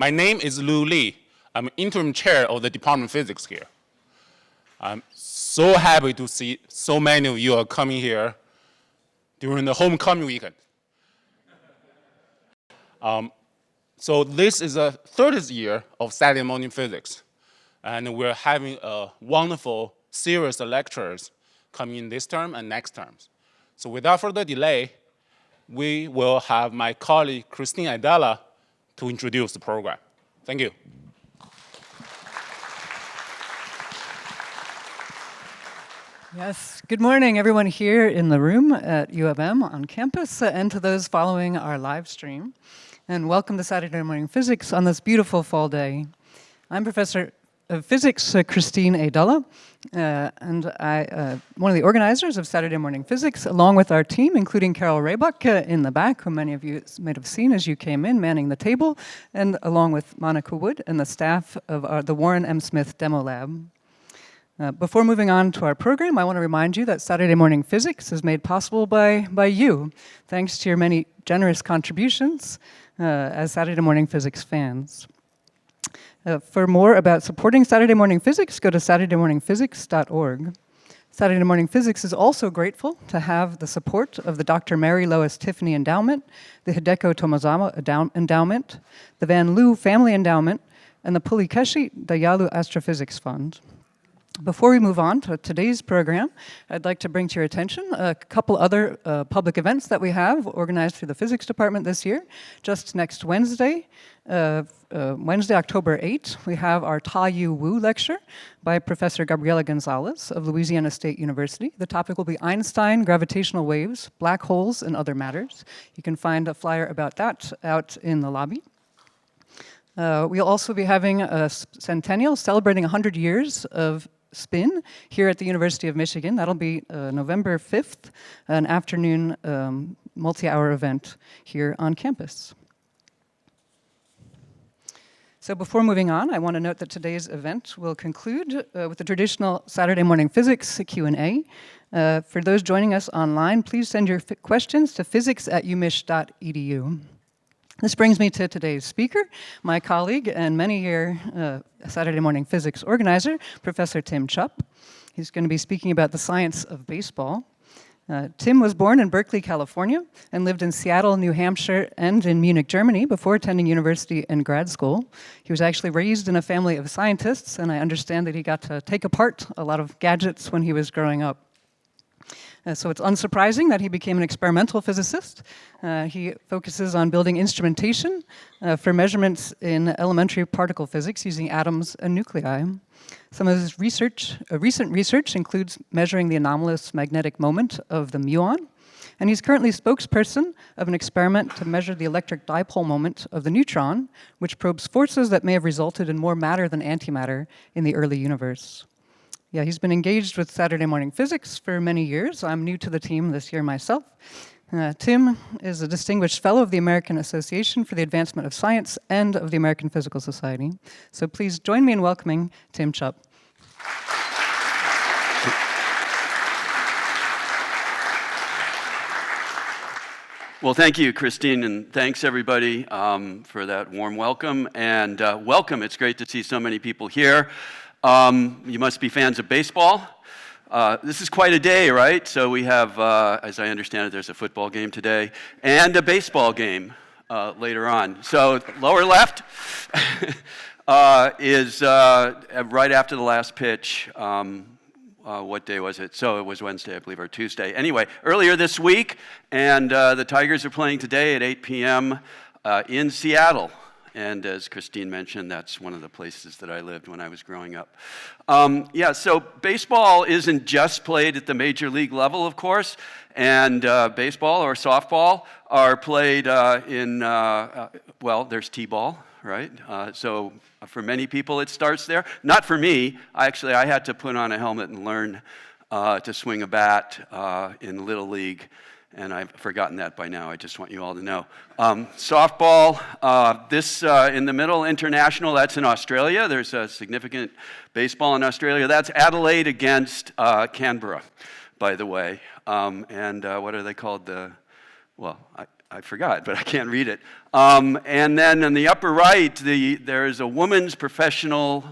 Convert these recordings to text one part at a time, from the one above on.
My name is Lu Li. I'm interim chair of the Department of Physics here. I'm so happy to see so many of you are coming here during the homecoming weekend. So this is the 30th year of Saturday morning physics. And we're having a wonderful series of lectures coming in this term and next terms. So without further delay, we will have my colleague, Christine Ayala, to introduce the program. Thank you. Yes, good morning everyone here in the room at U of M on campus and to those following our live stream. And welcome to Saturday Morning Physics on this beautiful fall day. I'm Professor of Physics, Christine Ayala, and I'm one of the organizers of Saturday Morning Physics, along with our team, including Carol Raybuck in the back, who many of you might have seen as you came in, manning the table, and along with Monica Wood and the staff of the Warren M. Smith Demo Lab. Before moving on to our program, I want to remind you that Saturday Morning Physics is made possible by you, thanks to your many generous contributions as Saturday Morning Physics fans. For more about supporting Saturday Morning Physics, go to SaturdayMorningPhysics.org. Saturday Morning Physics is also grateful to have the support of the Dr. Mary Lois Tiffany Endowment, the Hideko Tomozawa Endowment, the Van Loo Family Endowment, and the Pulikeshi Dayalu Astrophysics Fund. Before we move on to today's program, I'd like to bring to your attention a couple other public events that we have organized through the physics department this year. Just next Wednesday, October 8, we have our Ta-Yu Wu lecture by Professor Gabriela Gonzalez of Louisiana State University. The topic will be Einstein, gravitational waves, black holes, and other matters. You can find a flyer about that out in the lobby. We'll also be having a centennial celebrating 100 years of spin here at the University of Michigan. That'll be November 5th, an afternoon multi-hour event here on campus. So before moving on, I want to note that today's event will conclude with the traditional Saturday Morning Physics Q&A. For those joining us online, please send your questions to physics@umich.edu. This brings me to today's speaker, my colleague and many year Saturday Morning Physics organizer, Professor Tim Chupp. He's going to be speaking about the science of baseball. Tim was born in Berkeley, California, and lived in Seattle, New Hampshire, and in Munich, Germany before attending university and grad school. He was actually raised in a family of scientists, and I understand that he got to take apart a lot of gadgets when he was growing up. So it's unsurprising that he became an experimental physicist. He focuses on building instrumentation for measurements in elementary particle physics using atoms and nuclei. Some of his recent research includes measuring the anomalous magnetic moment of the muon, and he's currently spokesperson of an experiment to measure the electric dipole moment of the neutron, which probes forces that may have resulted in more matter than antimatter in the early universe. Yeah, he's been engaged with Saturday Morning Physics for many years. I'm new to the team this year myself. Tim is a distinguished fellow of the American Association for the Advancement of Science and of the American Physical Society. So please join me in welcoming Tim Chupp. Well, thank you, Christine, and thanks, everybody, for that warm welcome. And welcome, it's great to see so many people here. You must be fans of baseball. This is quite a day, right? So we have, as I understand it, there's a football game today and a baseball game later on. So lower left is right after the last pitch. What day was it? So it was Wednesday, I believe, or Tuesday. Anyway, earlier this week, and the Tigers are playing today at 8 p.m. In Seattle. And as Christine mentioned, that's one of the places that I lived when I was growing up. So baseball isn't just played at the major league level, of course, and baseball or softball are played there's t-ball, right? So for many people, it starts there. Not for me. I had to put on a helmet and learn to swing a bat in Little League, and I've forgotten that by now. I just want you all to know. Softball, this in the middle, international, that's in Australia. There's a significant baseball in Australia. That's Adelaide against Canberra, by the way. And what are they called? I forgot, but I can't read it. And then in the upper right, there is a women's professional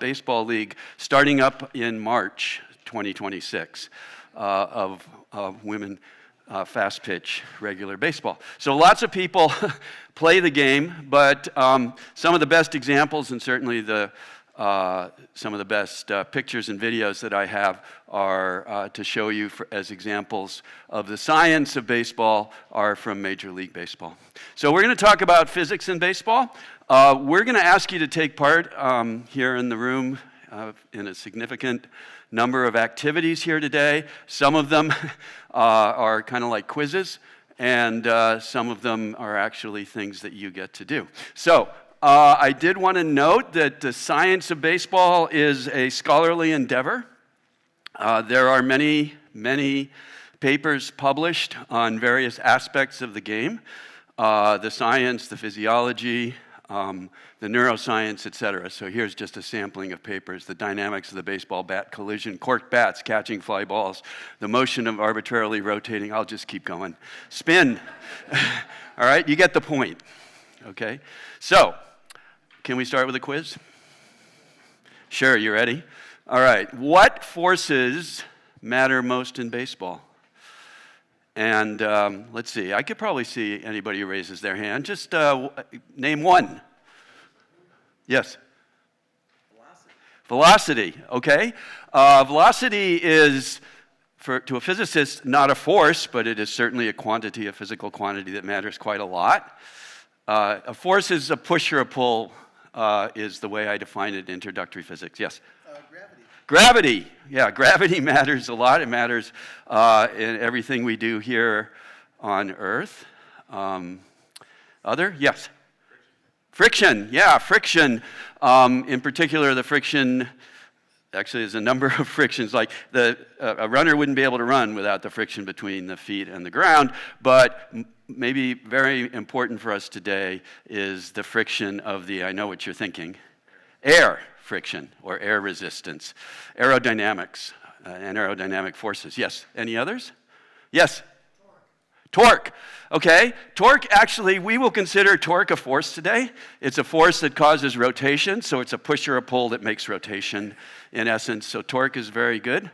baseball league starting up in March 2026 of women fast pitch regular baseball. So lots of people play the game, but some of the best examples, and certainly some of the best pictures and videos that I have are to show you as examples of the science of baseball are from Major League Baseball. So we're going to talk about physics in baseball. We're going to ask you to take part here in the room in a significant number of activities here today. Some of them are kind of like quizzes, and some of them are actually things that you get to do. So I did want to note that the science of baseball is a scholarly endeavor. There are many, many papers published on various aspects of the game, the science, the physiology, the neuroscience, etc. So here's just a sampling of papers: the dynamics of the baseball bat collision, corked bats catching fly balls, the motion of arbitrarily rotating. I'll just keep going. Spin. All right, you get the point. Okay, so can we start with a quiz? Sure, you ready? All right, what forces matter most in baseball? And let's see, I could probably see anybody who raises their hand. Just name one. Yes? Velocity, okay. Velocity is, to a physicist, not a force, but it is certainly a quantity, a physical quantity that matters quite a lot. A force is a push or a pull, is the way I define it in introductory physics. Yes? Gravity, yeah, gravity matters a lot. It matters in everything we do here on Earth. Other? Yes. Friction, yeah, friction. In particular, the friction, actually there's a number of frictions, like a runner wouldn't be able to run without the friction between the feet and the ground, but maybe very important for us today is the friction of I know what you're thinking, air friction or air resistance, aerodynamics and aerodynamic forces. Yes, any others? Yes? Torque. Okay, torque, actually, we will consider torque a force today. It's a force that causes rotation, so it's a push or a pull that makes rotation in essence. So torque is very good.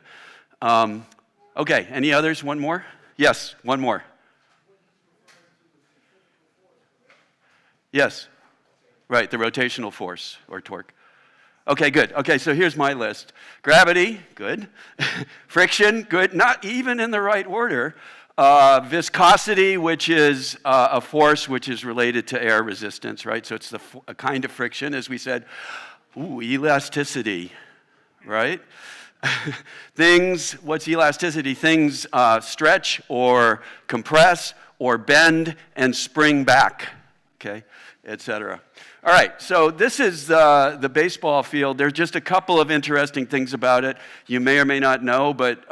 Okay, any others? One more? Yes, one more. Yes, right, the rotational force or torque. Okay, good. Okay, so here's my list. Gravity, good. Friction, good. Not even in the right order. Viscosity, which is a force which is related to air resistance, right? So it's a kind of friction, as we said. Ooh, elasticity, right? What's elasticity? Things stretch or compress or bend and spring back, okay, etc. All right, so this is the baseball field. There's just a couple of interesting things about it. You may or may not know, but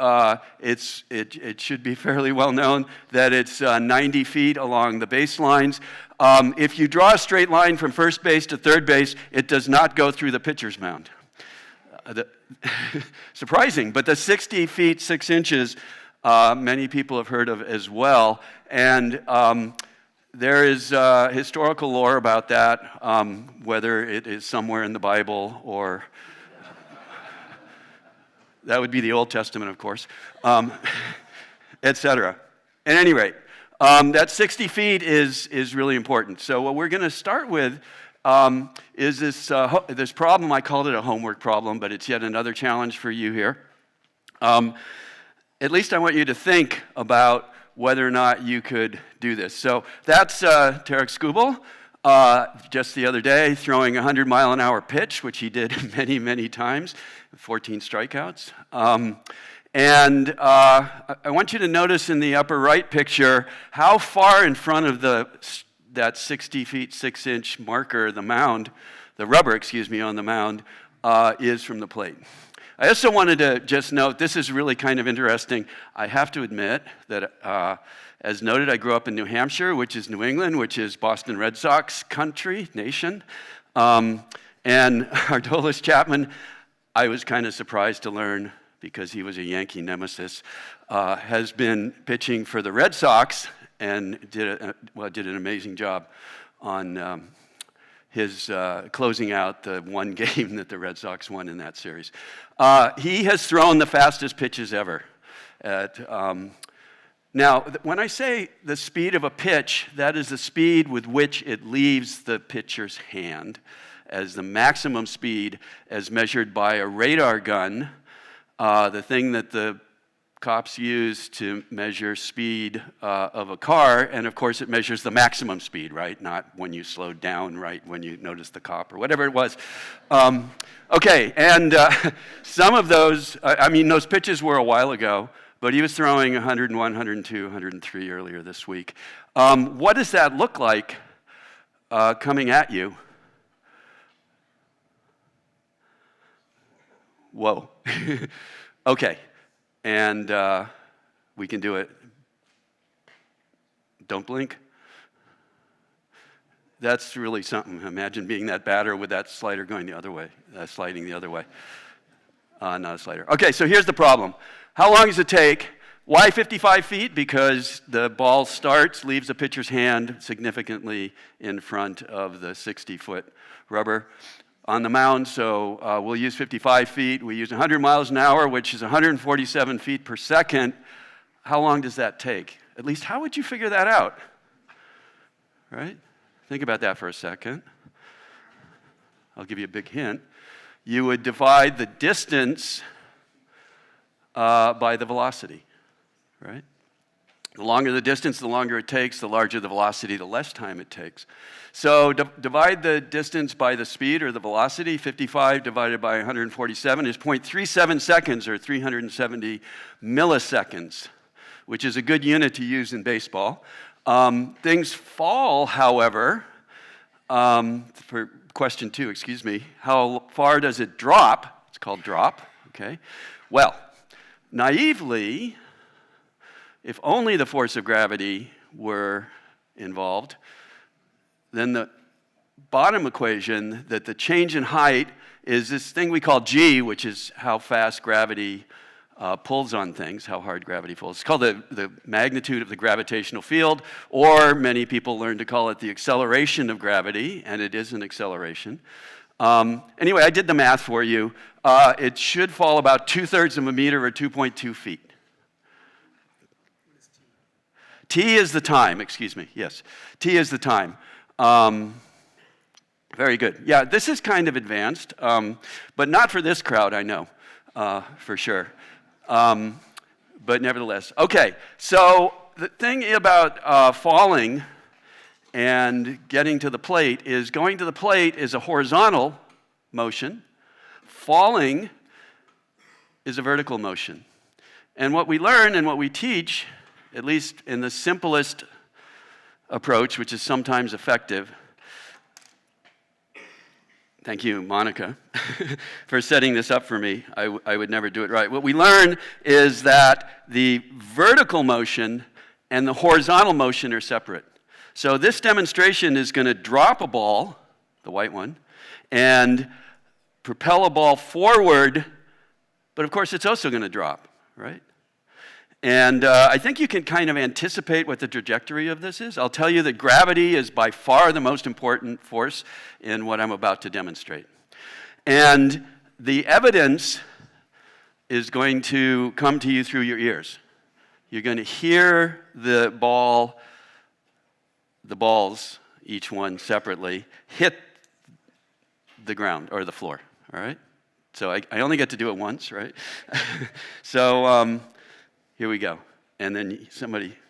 it should be fairly well known that it's 90 feet along the baselines. If you draw a straight line from first base to third base, it does not go through the pitcher's mound. Surprising, but the 60 feet 6 inches, many people have heard of as well. And there is historical lore about that, whether it is somewhere in the Bible or that would be the Old Testament, of course, etc. At any rate, that 60 feet is really important. So what we're going to start with is this problem. I called it a homework problem, but it's yet another challenge for you here. At least I want you to think about whether or not you could do this. So that's Tarek Skubal, just the other day, throwing a 100-mile-an-hour pitch, which he did many, many times, 14 strikeouts. And I want you to notice in the upper right picture how far in front of that 60 feet 6 inch marker, the rubber, on the mound, is from the plate. I also wanted to just note, this is really kind of interesting. I have to admit that, as noted, I grew up in New Hampshire, which is New England, which is Boston Red Sox country, nation. And Ardolis Chapman, I was kind of surprised to learn, because he was a Yankee nemesis, has been pitching for the Red Sox and did an amazing job on his closing out the one game that the Red Sox won in that series. He has thrown the fastest pitches ever. Now, when I say the speed of a pitch, that is the speed with which it leaves the pitcher's hand as the maximum speed as measured by a radar gun, the thing that the cops use to measure speed of a car, and of course it measures the maximum speed, right? Not when you slowed down, right, when you noticed the cop or whatever it was. Okay, and some of those, those pitches were a while ago, but he was throwing 101, 102, 103 earlier this week. What does that look like coming at you? Whoa. Okay. And we can do it. Don't blink. That's really something. Imagine being that batter with that slider going the other way, sliding the other way. Not a slider. Okay, so here's the problem. How long does it take? Why 55 feet? Because the ball leaves the pitcher's hand significantly in front of the 60-foot rubber on the mound, so we'll use 55 feet. We use 100 miles an hour, which is 147 feet per second. How long does that take? At least, how would you figure that out? Right? Think about that for a second. I'll give you a big hint. You would divide the distance by the velocity, right? The longer the distance, the longer it takes. The larger the velocity, the less time it takes. So divide the distance by the speed or the velocity. 55 divided by 147 is 0.37 seconds, or 370 milliseconds, which is a good unit to use in baseball. Things fall, however, for question 2, how far does it drop? It's called drop, okay? Well, naively, if only the force of gravity were involved, then the bottom equation, that the change in height is this thing we call g, which is how fast gravity pulls on things, how hard gravity pulls. It's called the magnitude of the gravitational field, or many people learn to call it the acceleration of gravity, and it is an acceleration. Anyway, I did the math for you. It should fall about 2/3 of a meter, or 2.2 feet. T is the time, yes. T is the time. Very good. Yeah, this is kind of advanced, but not for this crowd, I know, for sure. But nevertheless. Okay, so the thing about falling and getting to the plate is going to the plate is a horizontal motion. Falling is a vertical motion. And what we learn and what we teach, at least in the simplest approach, which is sometimes effective. Thank you, Monica, for setting this up for me. I would never do it right. What we learn is that the vertical motion and the horizontal motion are separate. So this demonstration is going to drop a ball, the white one, and propel a ball forward, but of course it's also going to drop, right? And I think you can kind of anticipate what the trajectory of this is. I'll tell you that gravity is by far the most important force in what I'm about to demonstrate. And the evidence is going to come to you through your ears. You're going to hear the balls, each one separately, hit the ground or the floor, all right? So I only get to do it once, right? So here we go. And then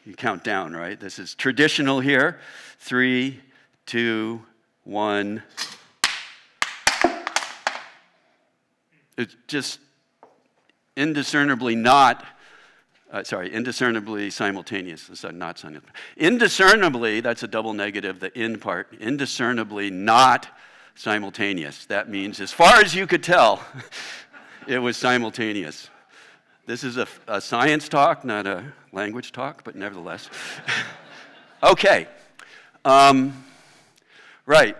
you count down, right? This is traditional here. 3, 2, 1. It's just indiscernibly not indiscernibly simultaneous. So not simultaneous. Indiscernibly, that's a double negative, the in part. Indiscernibly not simultaneous. That means as far as you could tell, it was simultaneous. This is a science talk, not a language talk, but nevertheless. Okay. Right.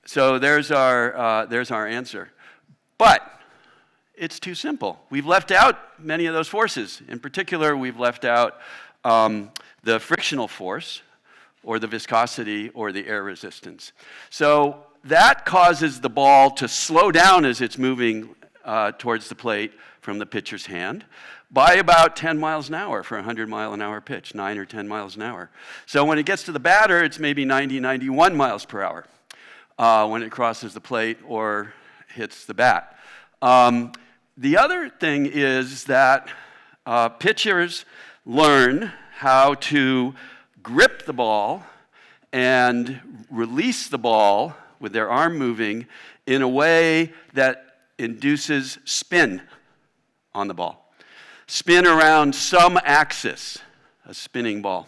So there's our answer. But it's too simple. We've left out many of those forces. In particular, we've left out the frictional force, or the viscosity, or the air resistance. So that causes the ball to slow down as it's moving towards the plate from the pitcher's hand by about 10 miles an hour for a 100-mile-an-hour pitch, 9 or 10 miles an hour. So when it gets to the batter, it's maybe 90, 91 miles per hour when it crosses the plate or hits the bat. The other thing is that pitchers learn how to grip the ball and release the ball with their arm moving in a way that induces spin on the ball. Spin around some axis, a spinning ball.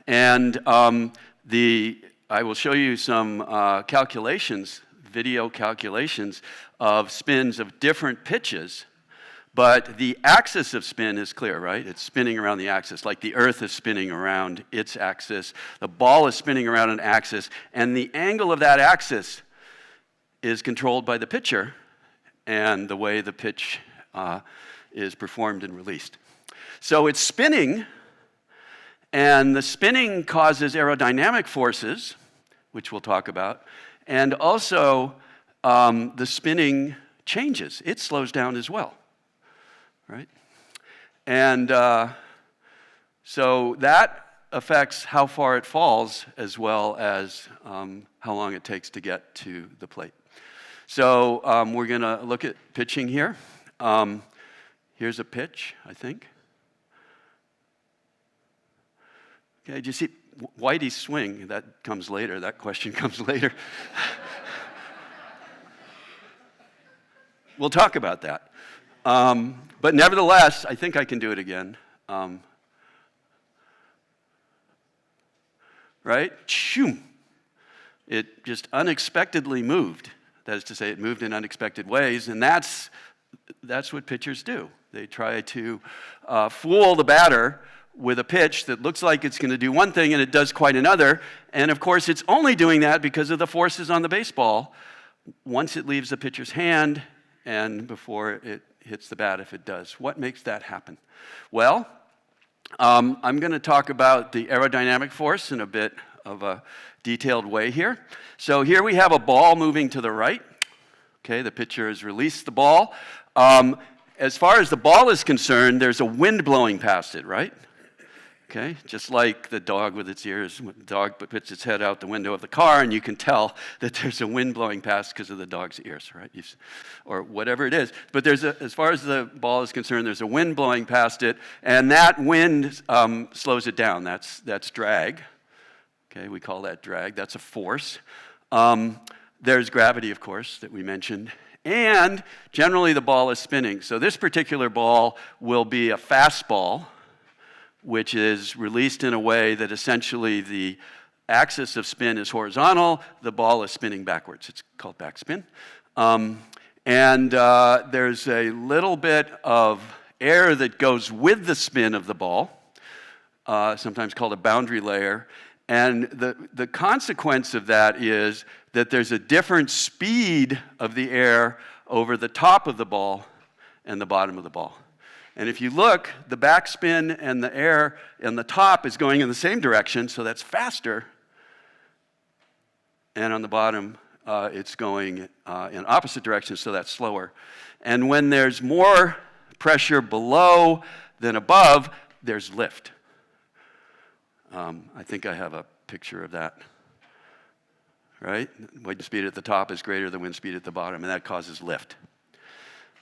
And I will show you some calculations, video calculations of spins of different pitches, but the axis of spin is clear, right? It's spinning around the axis, like the Earth is spinning around its axis. The ball is spinning around an axis, and the angle of that axis is controlled by the pitcher and the way the pitch is performed and released. So it's spinning, and the spinning causes aerodynamic forces, which we'll talk about, and also the spinning changes. It slows down as well, right? And so that affects how far it falls as well as how long it takes to get to the plate. So we're going to look at pitching here. Here's a pitch, I think. Okay, do you see Whitey's swing? That comes later. That question comes later. We'll talk about that. But nevertheless, I think I can do it again. Right? Shoom. It just unexpectedly moved. That is to say, it moved in unexpected ways, and that's what pitchers do. They try to fool the batter with a pitch that looks like it's going to do one thing and it does quite another. And of course, it's only doing that because of the forces on the baseball once it leaves the pitcher's hand and before it hits the bat, if it does. What makes that happen? Well, I'm going to talk about the aerodynamic force in a bit of a detailed way here. So here we have a ball moving to the right. Okay, the pitcher has released the ball. As far as the ball is concerned, there's a wind blowing past it, right? Okay, just like the dog with its ears. The dog puts its head out the window of the car, and you can tell that there's a wind blowing past because of the dog's ears, right? Or whatever it is. But as far as the ball is concerned, there's a wind blowing past it, and that wind slows it down. That's drag. Okay, we call that drag. That's a force. There's gravity, of course, that we mentioned. And generally, the ball is spinning. So this particular ball will be a fastball, which is released in a way that essentially the axis of spin is horizontal, the ball is spinning backwards. It's called backspin. And there's a little bit of air that goes with the spin of the ball, sometimes called a boundary layer. And the consequence of that is that there's a different speed of the air over the top of the ball and the bottom of the ball. And if you look, the backspin and the air in the top is going in the same direction, so that's faster. And on the bottom, it's going in opposite directions, so that's slower. And when there's more pressure below than above, there's lift. I think I have a picture of that. Right? Wind speed at the top is greater than wind speed at the bottom, and that causes lift.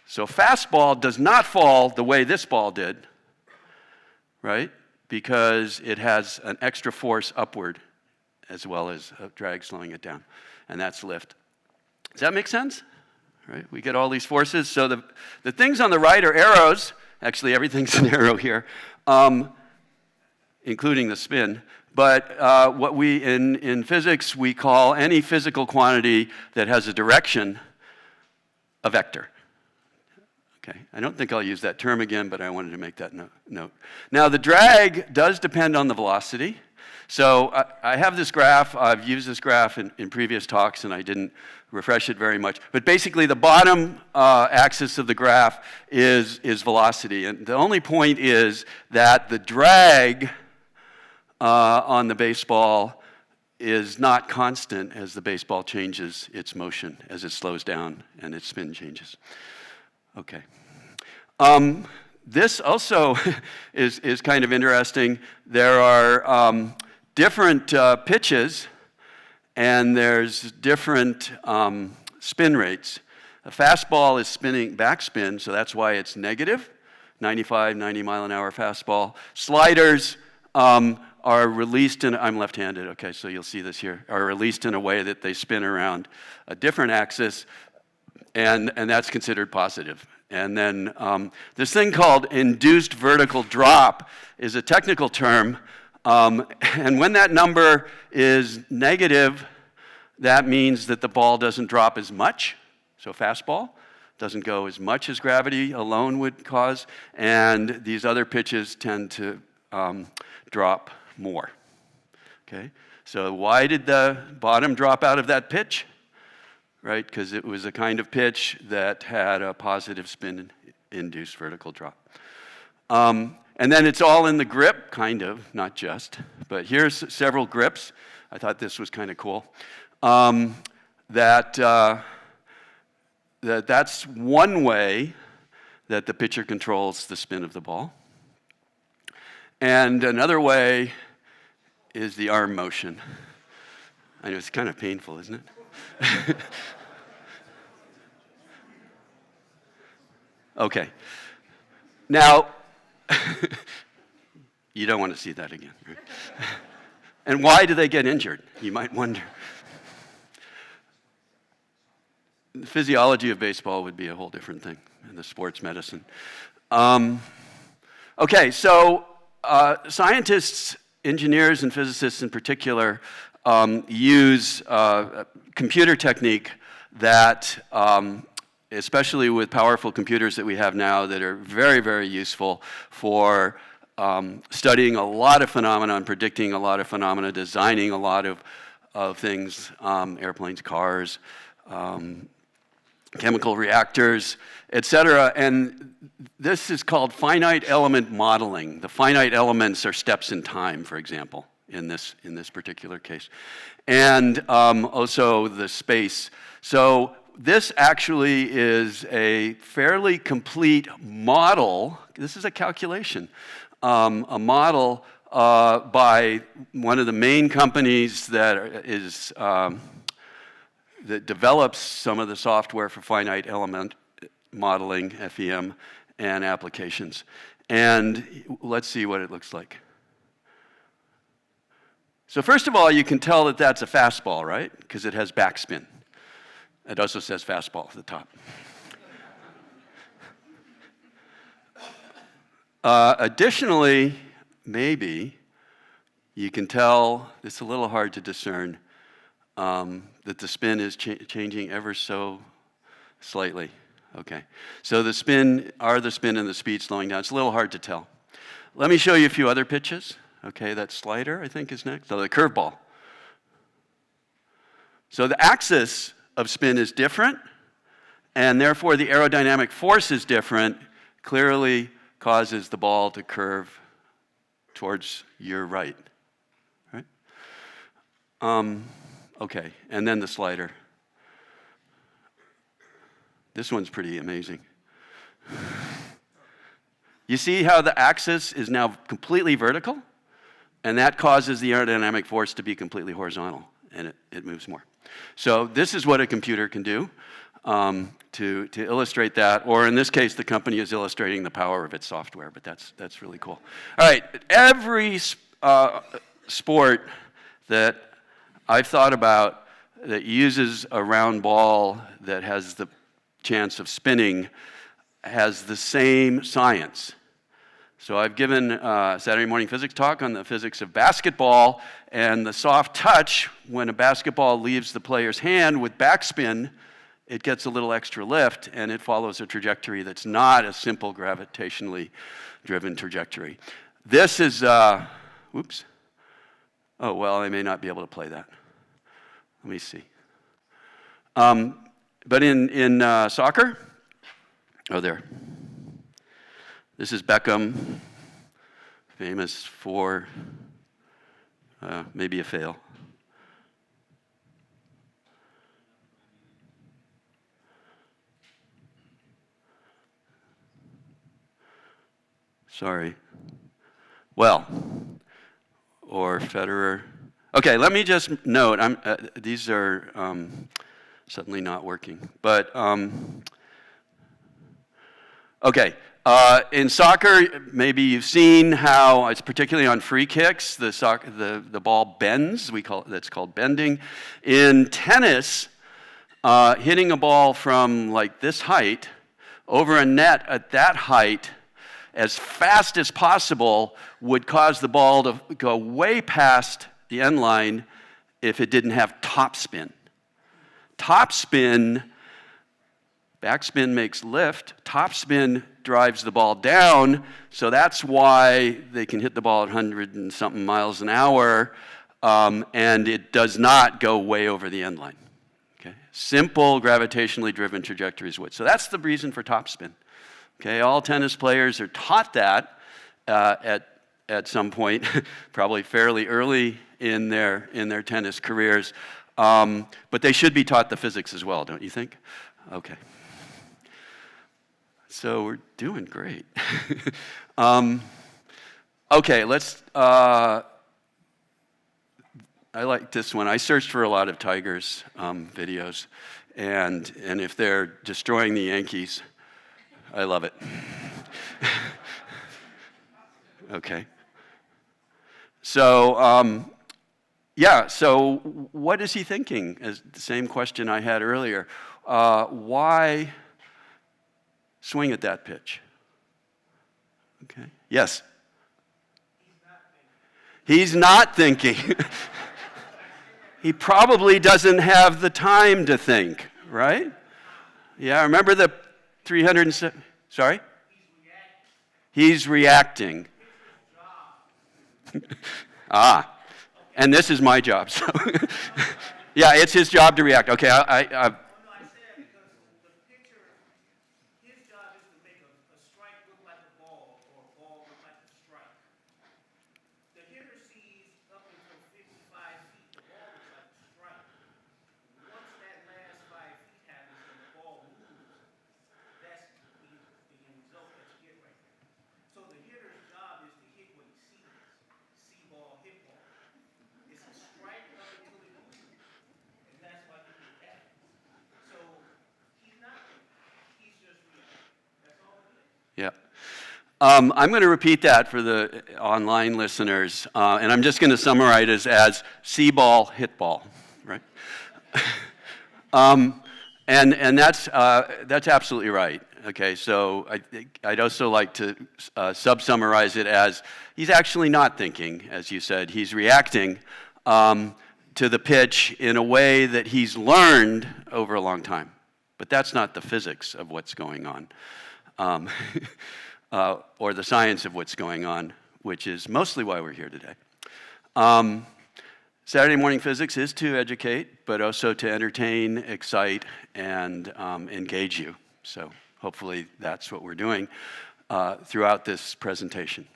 So fastball does not fall the way this ball did, right? Because it has an extra force upward as well as a drag slowing it down, and that's lift. Does that make sense? Right? We get all these forces. So the things on the right are arrows, Actually, everything's an arrow here, including the spin. But what we, in physics, we call any physical quantity that has a direction a vector. Okay, I don't think I'll use that term again, but I wanted to make that note. Now, the drag does depend on the velocity. So I have this graph. I've used this graph in previous talks, and I didn't refresh it very much. But basically, the bottom axis of the graph is velocity. And the only point is that the drag on the baseball is not constant as the baseball changes its motion, as it slows down and its spin changes. Okay. This also is kind of interesting. There are different pitches, and there's different spin rates. A fastball is spinning backspin, so that's why it's negative, 95, 90 mile an hour fastball. Sliders are released in, I'm left-handed, okay, so you'll see this here, are released in a way that they spin around a different axis, and that's considered positive. And then this thing called induced vertical drop is a technical term, and when that number is negative, that means that the ball doesn't drop as much. So fastball doesn't go as much as gravity alone would cause, and these other pitches tend to drop more. Okay, so why did the bottom drop out of that pitch? Right, because it was a kind of pitch that had a positive spin-induced vertical drop. And then it's all in the grip, kind of, not just. But here's several grips. I thought this was kind of cool. That's one way that the pitcher controls the spin of the ball. And another way is the arm motion. I know it's kind of painful, isn't it? Okay. Now, you don't want to see that again, right? And why do they get injured? You might wonder. The physiology of baseball would be a whole different thing in the sports medicine. Okay, so scientists, engineers, and physicists in particular use a computer technique that, especially with powerful computers that we have now that are very, very useful for studying a lot of phenomena and predicting a lot of phenomena, designing a lot of things, airplanes, cars, chemical reactors, etc. And this is called finite element modeling. The finite elements are steps in time, for example, in this particular case. And also the space. So this actually is a fairly complete model. This is a calculation. A model by one of the main companies that that develops some of the software for finite element modeling, FEM, and applications. And let's see what it looks like. So first of all, you can tell that that's a fastball, right? Because it has backspin. It also says fastball at the top. Additionally, maybe you can tell, it's a little hard to discern, that the spin is changing ever so slightly. Okay, so the spin and the speed slowing down. It's a little hard to tell. Let me show you a few other pitches. Okay, that slider, I think, is next. So the curveball. So the axis of spin is different, and therefore the aerodynamic force is different, clearly causes the ball to curve towards your right. Right? Okay, and then the slider. This one's pretty amazing. You see how the axis is now completely vertical? And that causes the aerodynamic force to be completely horizontal, and it moves more. So this is what a computer can do to illustrate that, or in this case, the company is illustrating the power of its software, but that's really cool. All right, every sport that I've thought about that uses a round ball that has the chance of spinning has the same science. So I've given a Saturday morning physics talk on the physics of basketball, and the soft touch, when a basketball leaves the player's hand with backspin, it gets a little extra lift, and it follows a trajectory that's not a simple gravitationally driven trajectory. This is, oops. Oh, well, I may not be able to play that. Let me see. But in soccer, oh, there. This is Beckham, famous for maybe a fail. Sorry. Well, or Federer. Okay, let me just note, these are suddenly not working. But, okay. In soccer, maybe you've seen how it's particularly on free kicks, the ball bends. That's called bending. In tennis, hitting a ball from like this height over a net at that height as fast as possible would cause the ball to go way past the end line if it didn't have topspin. Topspin, backspin makes lift. Topspin drives the ball down, so that's why they can hit the ball at 100 and something miles an hour, and it does not go way over the end line. Okay? Simple gravitationally driven trajectories would. So that's the reason for topspin. Okay, all tennis players are taught that at some point, probably fairly early in their tennis careers, but they should be taught the physics as well, don't you think? Okay. So we're doing great. Okay, let's. I like this one. I searched for a lot of Tigers videos, and if they're destroying the Yankees, I love it. Okay. So, yeah, so what is he thinking? Is the same question I had earlier. Why swing at that pitch? Okay. Yes? He's not thinking. He probably doesn't have the time to think, right? Yeah, remember the 307, sorry? He's reacting. And this is my job, so. Yeah, it's his job to react. Okay, I Yeah. I'm going to repeat that for the online listeners, and I'm just going to summarize it as see ball, hit ball, right? And that's absolutely right. Okay, so I'd also like to sub-summarize it as he's actually not thinking, as you said. He's reacting to the pitch in a way that he's learned over a long time. But that's not the physics of what's going on. Or the science of what's going on, which is mostly why we're here today. Saturday morning physics is to educate, but also to entertain, excite, and engage you. So hopefully that's what we're doing throughout this presentation.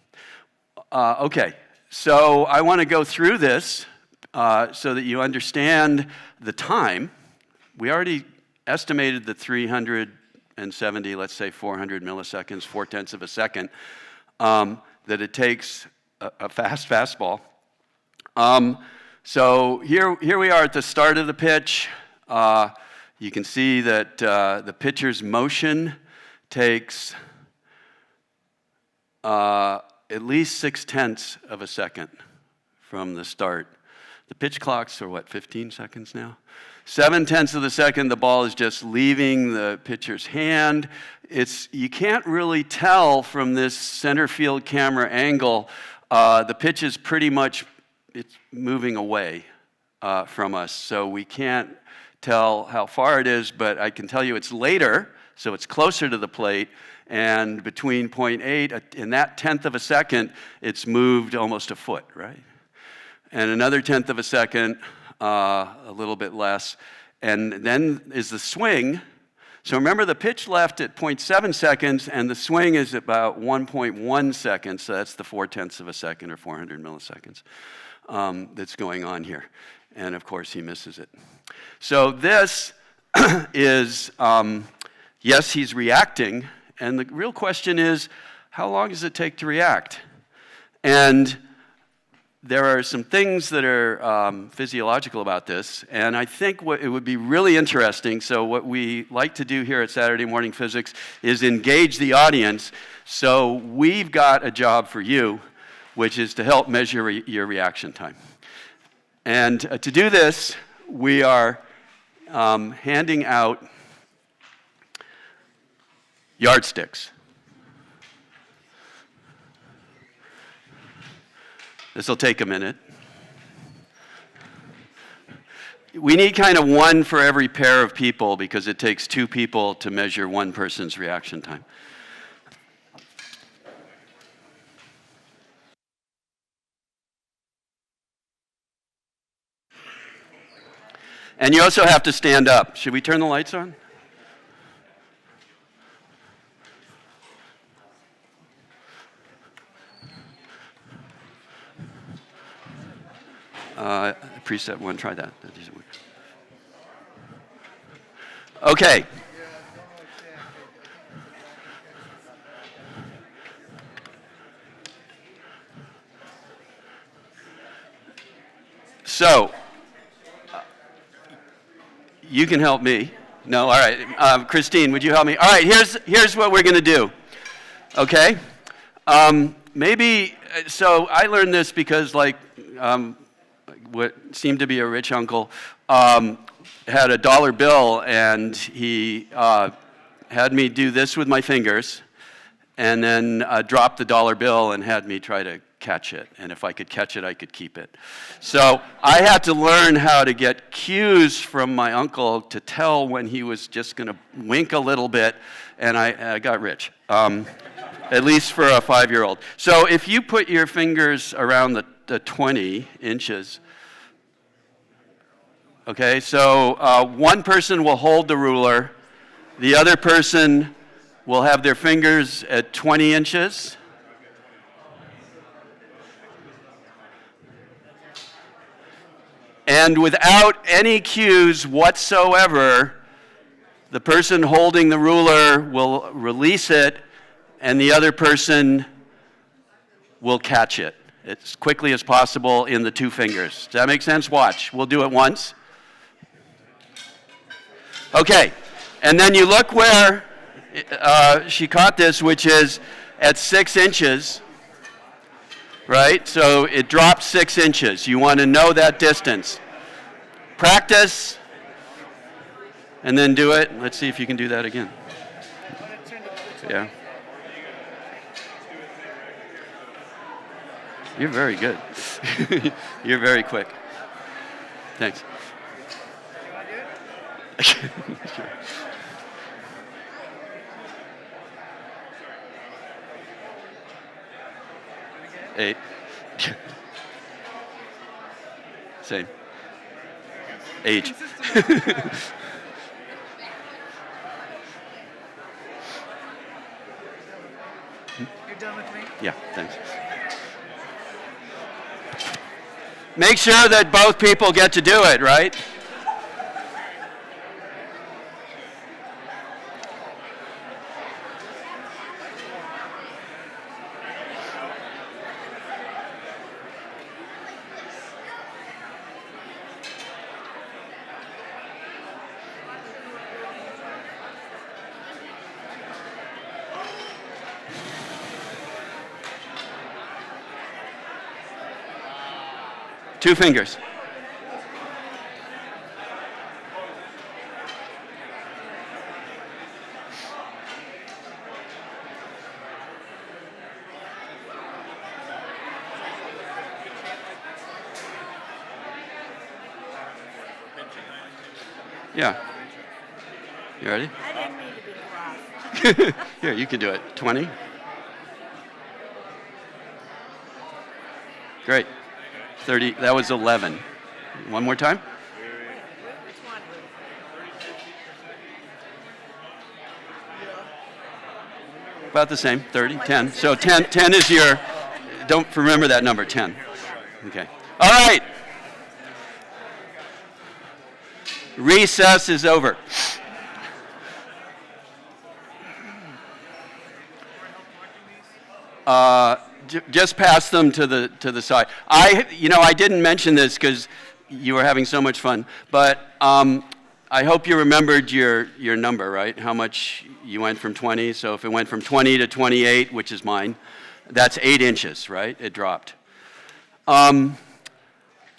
Okay, so I want to go through this so that you understand the time. We already estimated the 370, let's say 400 milliseconds, 4/10 of a second, that it takes a fast fastball. So here we are at the start of the pitch. You can see that the pitcher's motion takes at least 6/10 of a second from the start. The pitch clocks are, 15 seconds now? 7/10 of a second, the ball is just leaving the pitcher's hand. You can't really tell from this center field camera angle. The pitch is pretty much, it's moving away from us, so we can't tell how far it is, but I can tell you it's later, so it's closer to the plate, and between 0.8, in that 1/10 of a second, it's moved almost a foot, right? And another 1/10 of a second, a little bit less, and then is the swing. So remember, the pitch left at 0.7 seconds, and the swing is about 1.1 seconds, so that's the 4/10 of a second, or 400 milliseconds, that's going on here. And of course, he misses it. So this is, yes, he's reacting, and the real question is, how long does it take to react? And there are some things that are physiological about this, and I think it would be really interesting, so what we like to do here at Saturday Morning Physics is engage the audience, so we've got a job for you, which is to help measure your reaction time. And to do this, we are handing out yardsticks. This will take a minute. We need kind of one for every pair of people because it takes 2 people to measure one person's reaction time. And you also have to stand up. Should we turn the lights on? Preset 1, try that. That doesn't work. Okay. So, you can help me. No, all right. Christine, would you help me? All right, here's what we're going to do. Okay? So I learned this because, what seemed to be a rich uncle had a dollar bill, and he had me do this with my fingers, and then drop the dollar bill and had me try to catch it. And if I could catch it, I could keep it. So I had to learn how to get cues from my uncle to tell when he was just going to wink a little bit, and I got rich, at least for a 5-year-old. So if you put your fingers around the 20 inches, okay, so one person will hold the ruler, the other person will have their fingers at 20 inches. And without any cues whatsoever, the person holding the ruler will release it, and the other person will catch it as quickly as possible in the 2 fingers. Does that make sense? Watch. We'll do it once. Okay. And then you look where she caught this, which is at 6 inches. Right? So it dropped 6 inches. You want to know that distance. Practice, and then do it. Let's see if you can do that again. Yeah. You're very good. You're very quick. Thanks. Sure. 8. Same. Age. You're done with me? Yeah, thanks. Make sure that both people get to do it, right? Two fingers. Yeah. You ready? I didn't mean to be gruff. Here, you can do it. 20. Great. 30. That was 11. One more time. Which one? About the same. 30. 10. So 10 is your. Don't remember that number. 10. Okay. All right. Recess is over. Just pass them to the side. I didn't mention this because you were having so much fun, but I hope you remembered your number, right? How much you went from 20. So if it went from 20 to 28, which is mine, that's 8 inches, right? It dropped.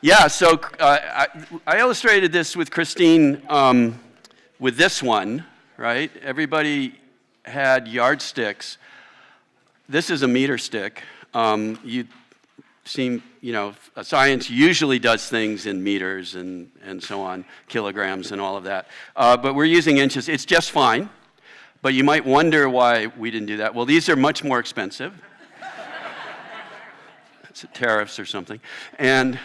Yeah. So I illustrated this with Christine with this one, right? Everybody had yardsticks. This is a meter stick. Science usually does things in meters and so on, kilograms and all of that. But we're using inches. It's just fine. But you might wonder why we didn't do that. Well, these are much more expensive. It's tariffs or something. And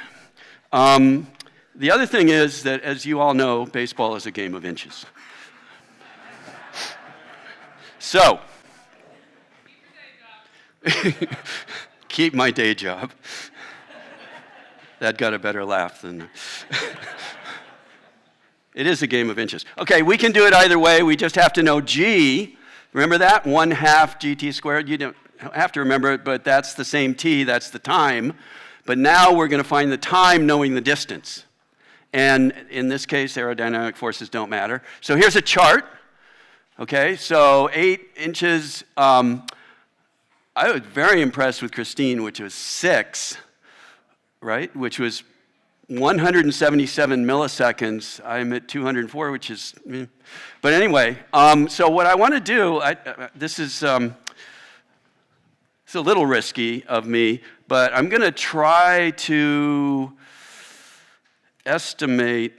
the other thing is that, as you all know, baseball is a game of inches. So, keep my day job. That got a better laugh than... It is a game of inches. Okay, we can do it either way. We just have to know G. Remember that? 1/2 GT squared. You don't have to remember it, but that's the same T. That's the time. But now we're going to find the time knowing the distance. And in this case, aerodynamic forces don't matter. So here's a chart. Okay, so 8 inches... I was very impressed with Christine, which was 6, right? Which was 177 milliseconds. I'm at 204, which is, but anyway. So what I want to do, this is it's a little risky of me, but I'm going to try to estimate.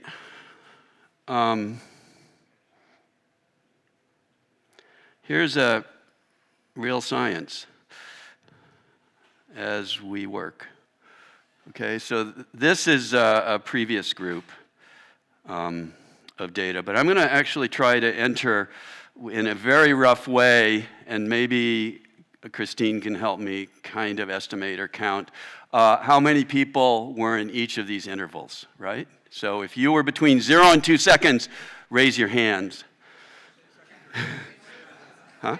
Here's a real science as we work. Okay, so this is a previous group of data, but I'm going to actually try to enter in a very rough way, and maybe Christine can help me kind of estimate or count how many people were in each of these intervals, right? So if you were between 0 and 2 seconds, raise your hands. Huh?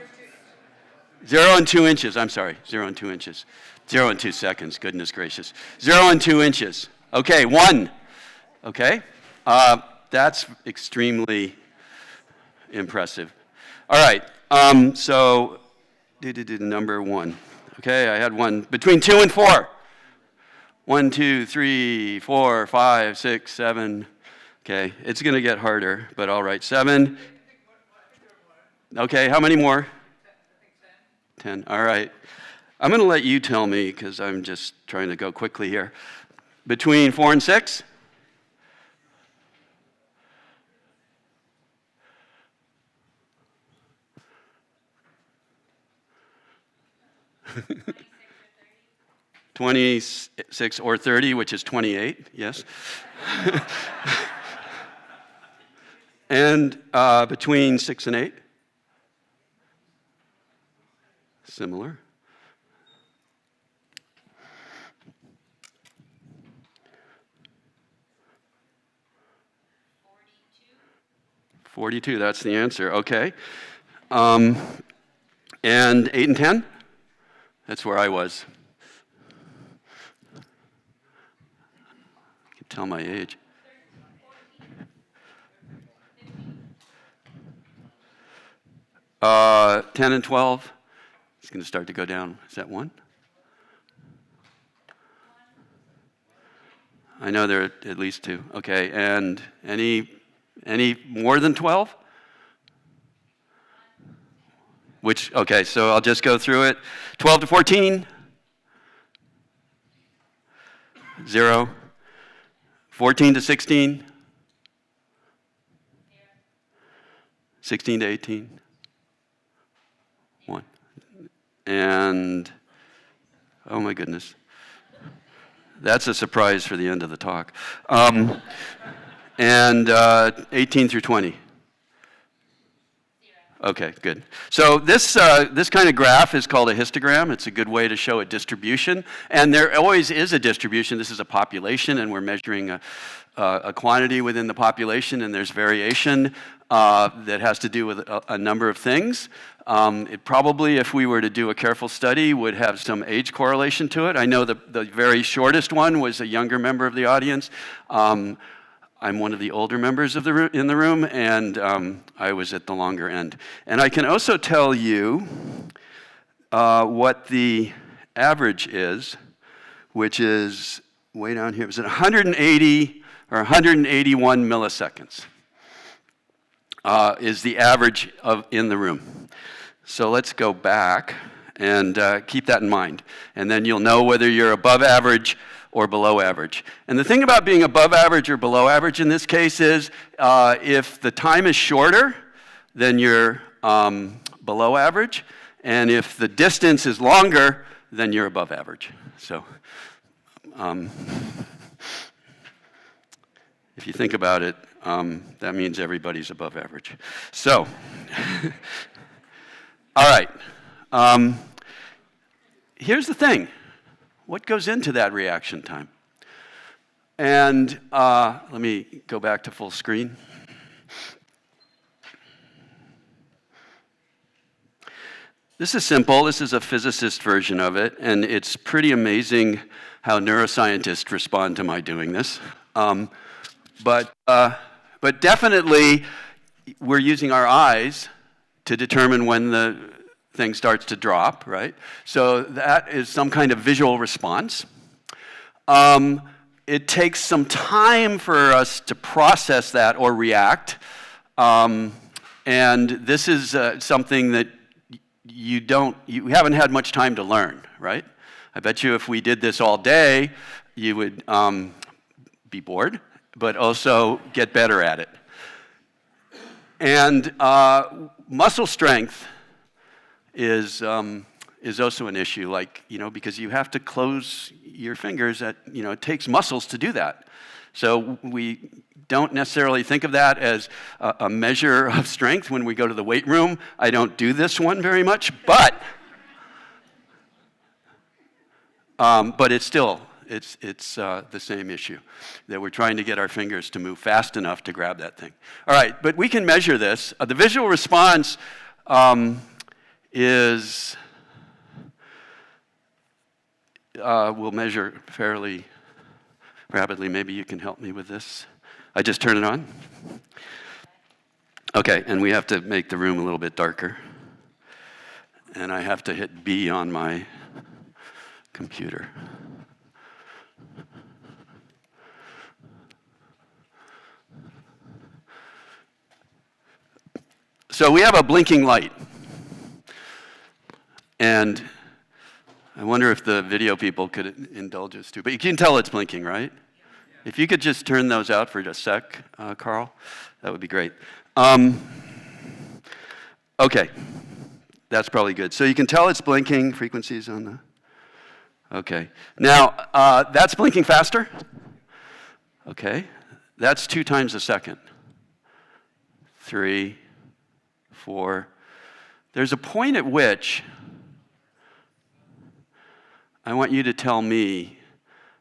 0 and 2 inches, I'm sorry, 0 and 2 inches. 0 and 2 seconds, goodness gracious. 0 and 2 inches. Okay, 1. Okay, that's extremely impressive. All right, so number 1. Okay, I had 1. Between 2 and 4. 1, 2, 3, 4, 5, 6, 7. Okay, it's going to get harder, but all right, 7. Okay, how many more? 10. All right. I'm going to let you tell me because I'm just trying to go quickly here. Between 4 and 6? $26 or $30, which is $28, yes. And between 6 and 8? Similar. 42, that's the answer. Okay. And 8 and 10? That's where I was. I can tell my age. 10 and 12? It's going to start to go down. Is that 1? I know there are at least 2. Okay, and any more than 12? Which, okay, so I'll just go through it. 12 to 14? 0. 14 to 16? 16 to 18? 1. And, oh my goodness. That's a surprise for the end of the talk. And 18 through 20? Okay, good. So this kind of graph is called a histogram. It's a good way to show a distribution. And there always is a distribution. This is a population, and we're measuring a quantity within the population, and there's variation that has to do with a number of things. It probably, if we were to do a careful study, would have some age correlation to it. I know the very shortest one was a younger member of the audience. I'm one of the older members in the room, and I was at the longer end. And I can also tell you what the average is, which is way down here. It was at 180 or 181 milliseconds is the average in the room. So let's go back and keep that in mind. And then you'll know whether you're above average or below average. And the thing about being above average or below average in this case is if the time is shorter, then you're below average. And if the distance is longer, then you're above average. So if you think about it, that means everybody's above average. So, all right. Here's the thing. What goes into that reaction time? And let me go back to full screen. This is simple. This is a physicist version of it, and it's pretty amazing how neuroscientists respond to my doing this. But definitely, we're using our eyes to determine when the thing starts to drop, right? So that is some kind of visual response. It takes some time for us to process that or react. And this is something that you haven't had much time to learn, right? I bet you if we did this all day, you would be bored, but also get better at it. And muscle strength is also an issue, because you have to close your fingers it takes muscles to do that. So we don't necessarily think of that as a measure of strength when we go to the weight room. I don't do this one very much, but it's still, it's the same issue, that we're trying to get our fingers to move fast enough to grab that thing. All right, but we can measure this. The visual response we'll measure fairly rapidly. Maybe you can help me with this. I just turn it on? Okay, and we have to make the room a little bit darker. And I have to hit B on my computer. So we have a blinking light. And I wonder if the video people could indulge us too. But you can tell it's blinking, right? Yeah. If you could just turn those out for a sec, Carl, that would be great. Okay, that's probably good. So you can tell it's blinking, frequencies on the... Okay. Now, that's blinking faster. Okay. That's 2 times a second. 3, 4. There's a point at which I want you to tell me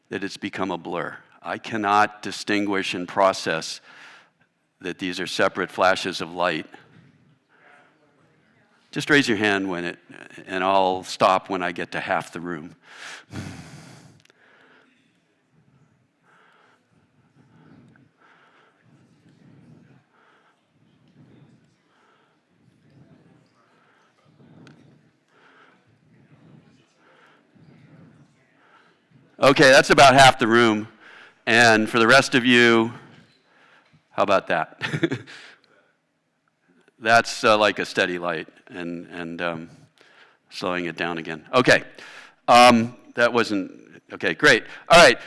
that it's become a blur. I cannot distinguish and process that these are separate flashes of light. Just raise your hand and I'll stop when I get to half the room. Okay, that's about half the room. And for the rest of you, how about that? That's like a steady light and slowing it down again. Okay, that wasn't, okay, great. All right,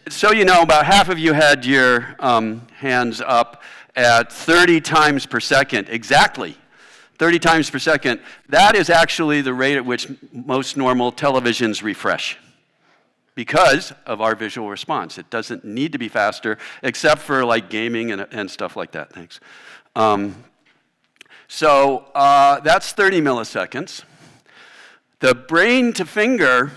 so you know, about half of you had your hands up, at 30 times per second, exactly, 30 times per second, that is actually the rate at which most normal televisions refresh because of our visual response. It doesn't need to be faster, except for like gaming and stuff like that. Thanks. So that's 30 milliseconds. The brain to finger,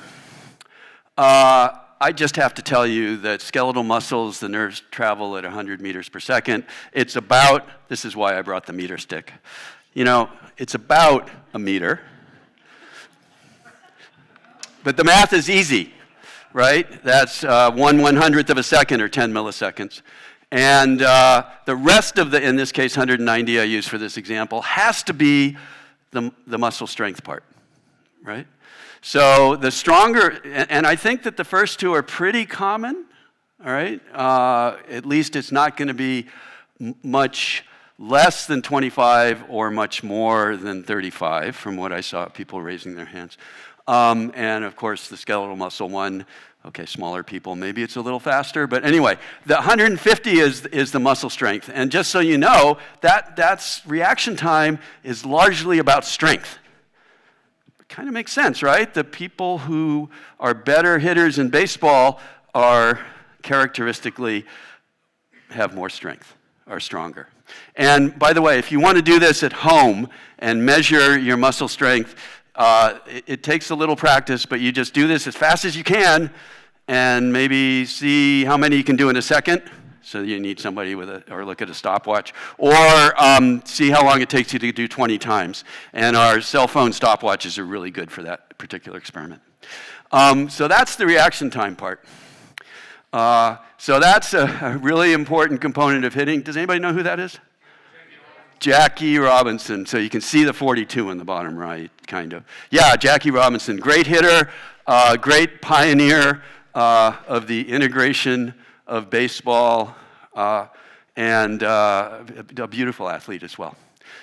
I just have to tell you that skeletal muscles, the nerves travel at 100 meters per second. It's about, this is why I brought the meter stick. You know, it's about a meter. But the math is easy, right? That's 1/100th of a second, or 10 milliseconds. And the rest of the, in this case, 190 I use for this example, has to be the muscle strength part, right? So the stronger, and I think that the first two are pretty common, all right? At least it's not going to be much less than 25 or much more than 35 from what I saw people raising their hands. And of course the skeletal muscle one, okay, smaller people, maybe it's a little faster, but anyway, the 150 is the muscle strength. And just so you know, that's reaction time is largely about strength. Kind of makes sense, right? The people who are better hitters in baseball are characteristically have more strength, are stronger. And by the way, if you want to do this at home and measure your muscle strength, it takes a little practice, but you just do this as fast as you can and maybe see how many you can do in a second. So you need somebody or look at a stopwatch, or see how long it takes you to do 20 times. And our cell phone stopwatches are really good for that particular experiment. So that's the reaction time part. So that's a really important component of hitting. Does anybody know who that is? Jackie Robinson. So you can see the 42 in the bottom right, kind of. Yeah, Jackie Robinson, great hitter, great pioneer of the integration of baseball, and a beautiful athlete as well.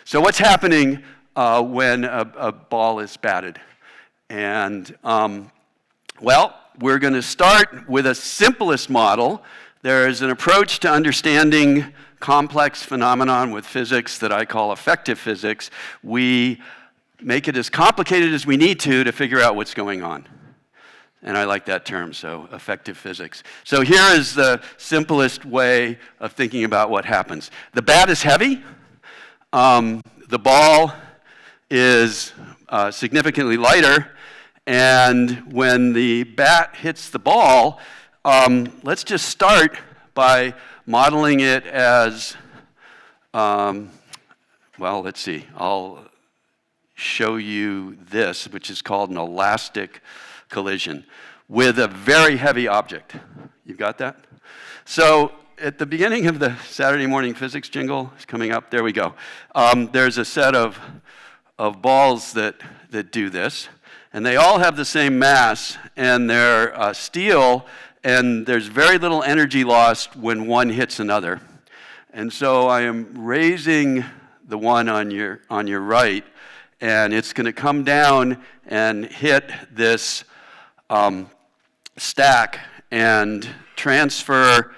So what's happening when a ball is batted? And well, we're going to start with a simplest model. There is an approach to understanding complex phenomenon with physics that I call effective physics. We make it as complicated as we need to figure out what's going on. And I like that term, so effective physics. So here is the simplest way of thinking about what happens. The bat is heavy. The ball is significantly lighter. And when the bat hits the ball, let's just start by modeling it as, well, let's see. I'll show you this, which is called an elastic collision with a very heavy object. You got that? So at the beginning of the Saturday morning physics jingle, it's coming up, there we go. There's a set of balls that do this, and they all have the same mass, and they're steel, and there's very little energy lost when one hits another. And so I am raising the one on your right, and it's going to come down and hit this stack and transfer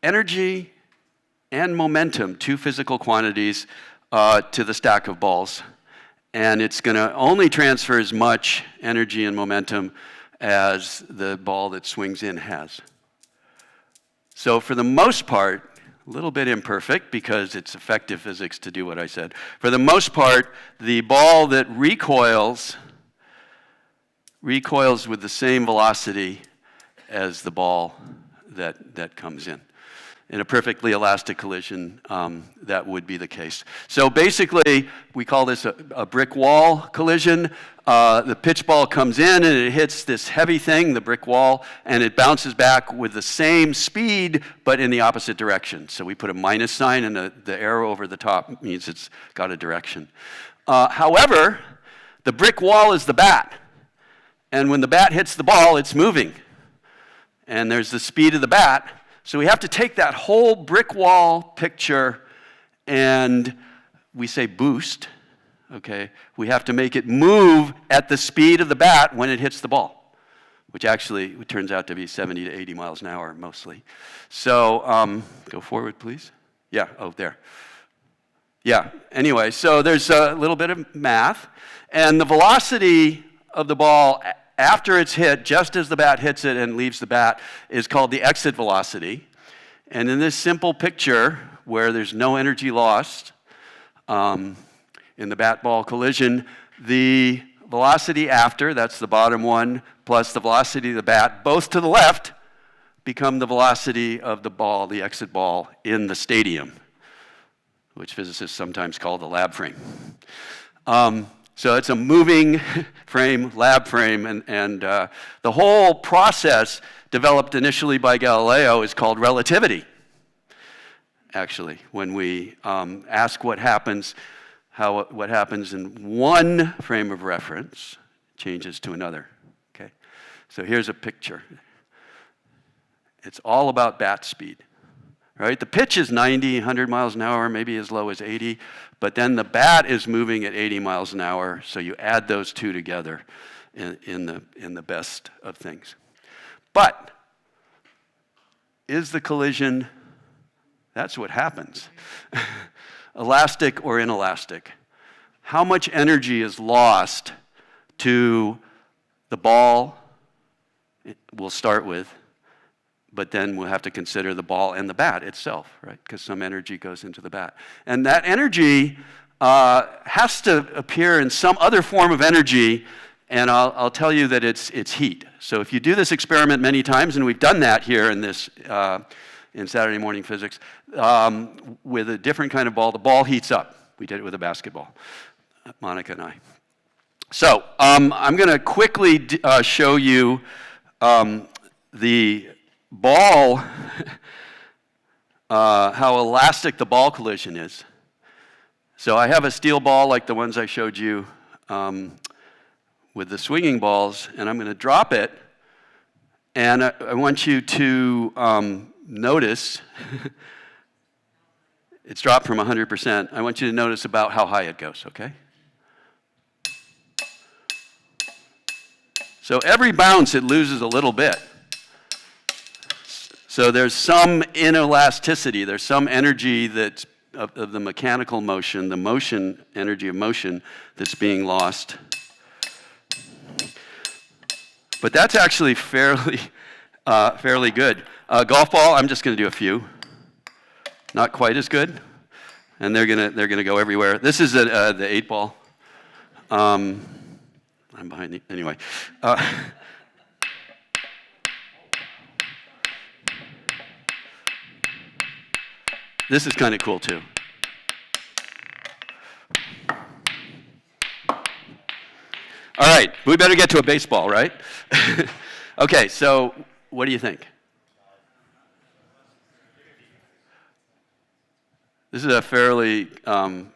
energy and momentum, two physical quantities, to the stack of balls. And it's going to only transfer as much energy and momentum as the ball that swings in has. So for the most part, a little bit imperfect because it's effective physics to do what I said. For the most part, the ball that recoils with the same velocity as the ball that comes in. In a perfectly elastic collision, that would be the case. So basically, we call this a brick wall collision. The pitch ball comes in and it hits this heavy thing, the brick wall, and it bounces back with the same speed, but in the opposite direction. So we put a minus sign, and the arrow over the top means it's got a direction. However, the brick wall is the bat. And when the bat hits the ball, it's moving. And there's the speed of the bat. So we have to take that whole brick wall picture and we say boost, okay? We have to make it move at the speed of the bat when it hits the ball, which actually turns out to be 70 to 80 miles an hour mostly. So go forward, please. Yeah, oh, there. Yeah, anyway, so there's a little bit of math. And the velocity of the ball after it's hit, just as the bat hits it and leaves the bat, is called the exit velocity. And in this simple picture, where there's no energy lost in the bat-ball collision, the velocity after, that's the bottom one, plus the velocity of the bat, both to the left, become the velocity of the ball, the exit ball, in the stadium, which physicists sometimes call the lab frame. So it's a moving frame, lab frame, and the whole process developed initially by Galileo is called relativity, actually, when we ask what happens in one frame of reference changes to another, okay? So here's a picture. It's all about bat speed, right? The pitch is 90, 100 miles an hour, maybe as low as 80, but then the bat is moving at 80 miles an hour, so you add those two together in the best of things. But is the collision, that's what happens, elastic or inelastic? How much energy is lost to the ball, we'll start with, but then we'll have to consider the ball and the bat itself, right? Because some energy goes into the bat. And that energy has to appear in some other form of energy, and I'll tell you that it's heat. So if you do this experiment many times, and we've done that here in this in Saturday morning physics, with a different kind of ball, the ball heats up. We did it with a basketball, Monica and I. So I'm going to quickly show you the ball, how elastic the ball collision is. So I have a steel ball like the ones I showed you with the swinging balls, and I'm going to drop it, and I want you to notice, it's dropped from 100%. I want you to notice about how high it goes, okay? So every bounce it loses a little bit. So there's some inelasticity, there's some energy that's of the mechanical motion, the motion, energy of motion that's being lost. But that's actually fairly good. Golf ball, I'm just going to do a few. Not quite as good, and they're gonna go everywhere. This is the 8 ball. I'm behind the, anyway. This is kind of cool too. All right, we better get to a baseball, right? Okay, so what do you think? This is a fairly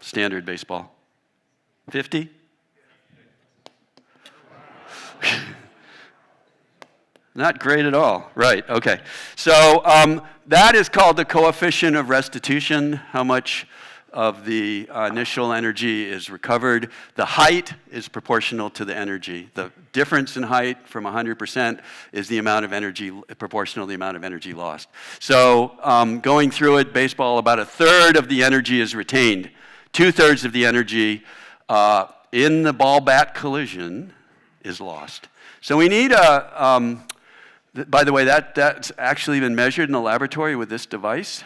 standard baseball. 50? Not great at all. Right, okay. So that is called the coefficient of restitution, how much of the initial energy is recovered. The height is proportional to the energy. The difference in height from 100% is the amount of energy, proportional to the amount of energy lost. So going through it, baseball, about a third of the energy is retained. 2/3 of the energy in the ball-bat collision is lost. So we need a, by the way, that's actually been measured in the laboratory with this device.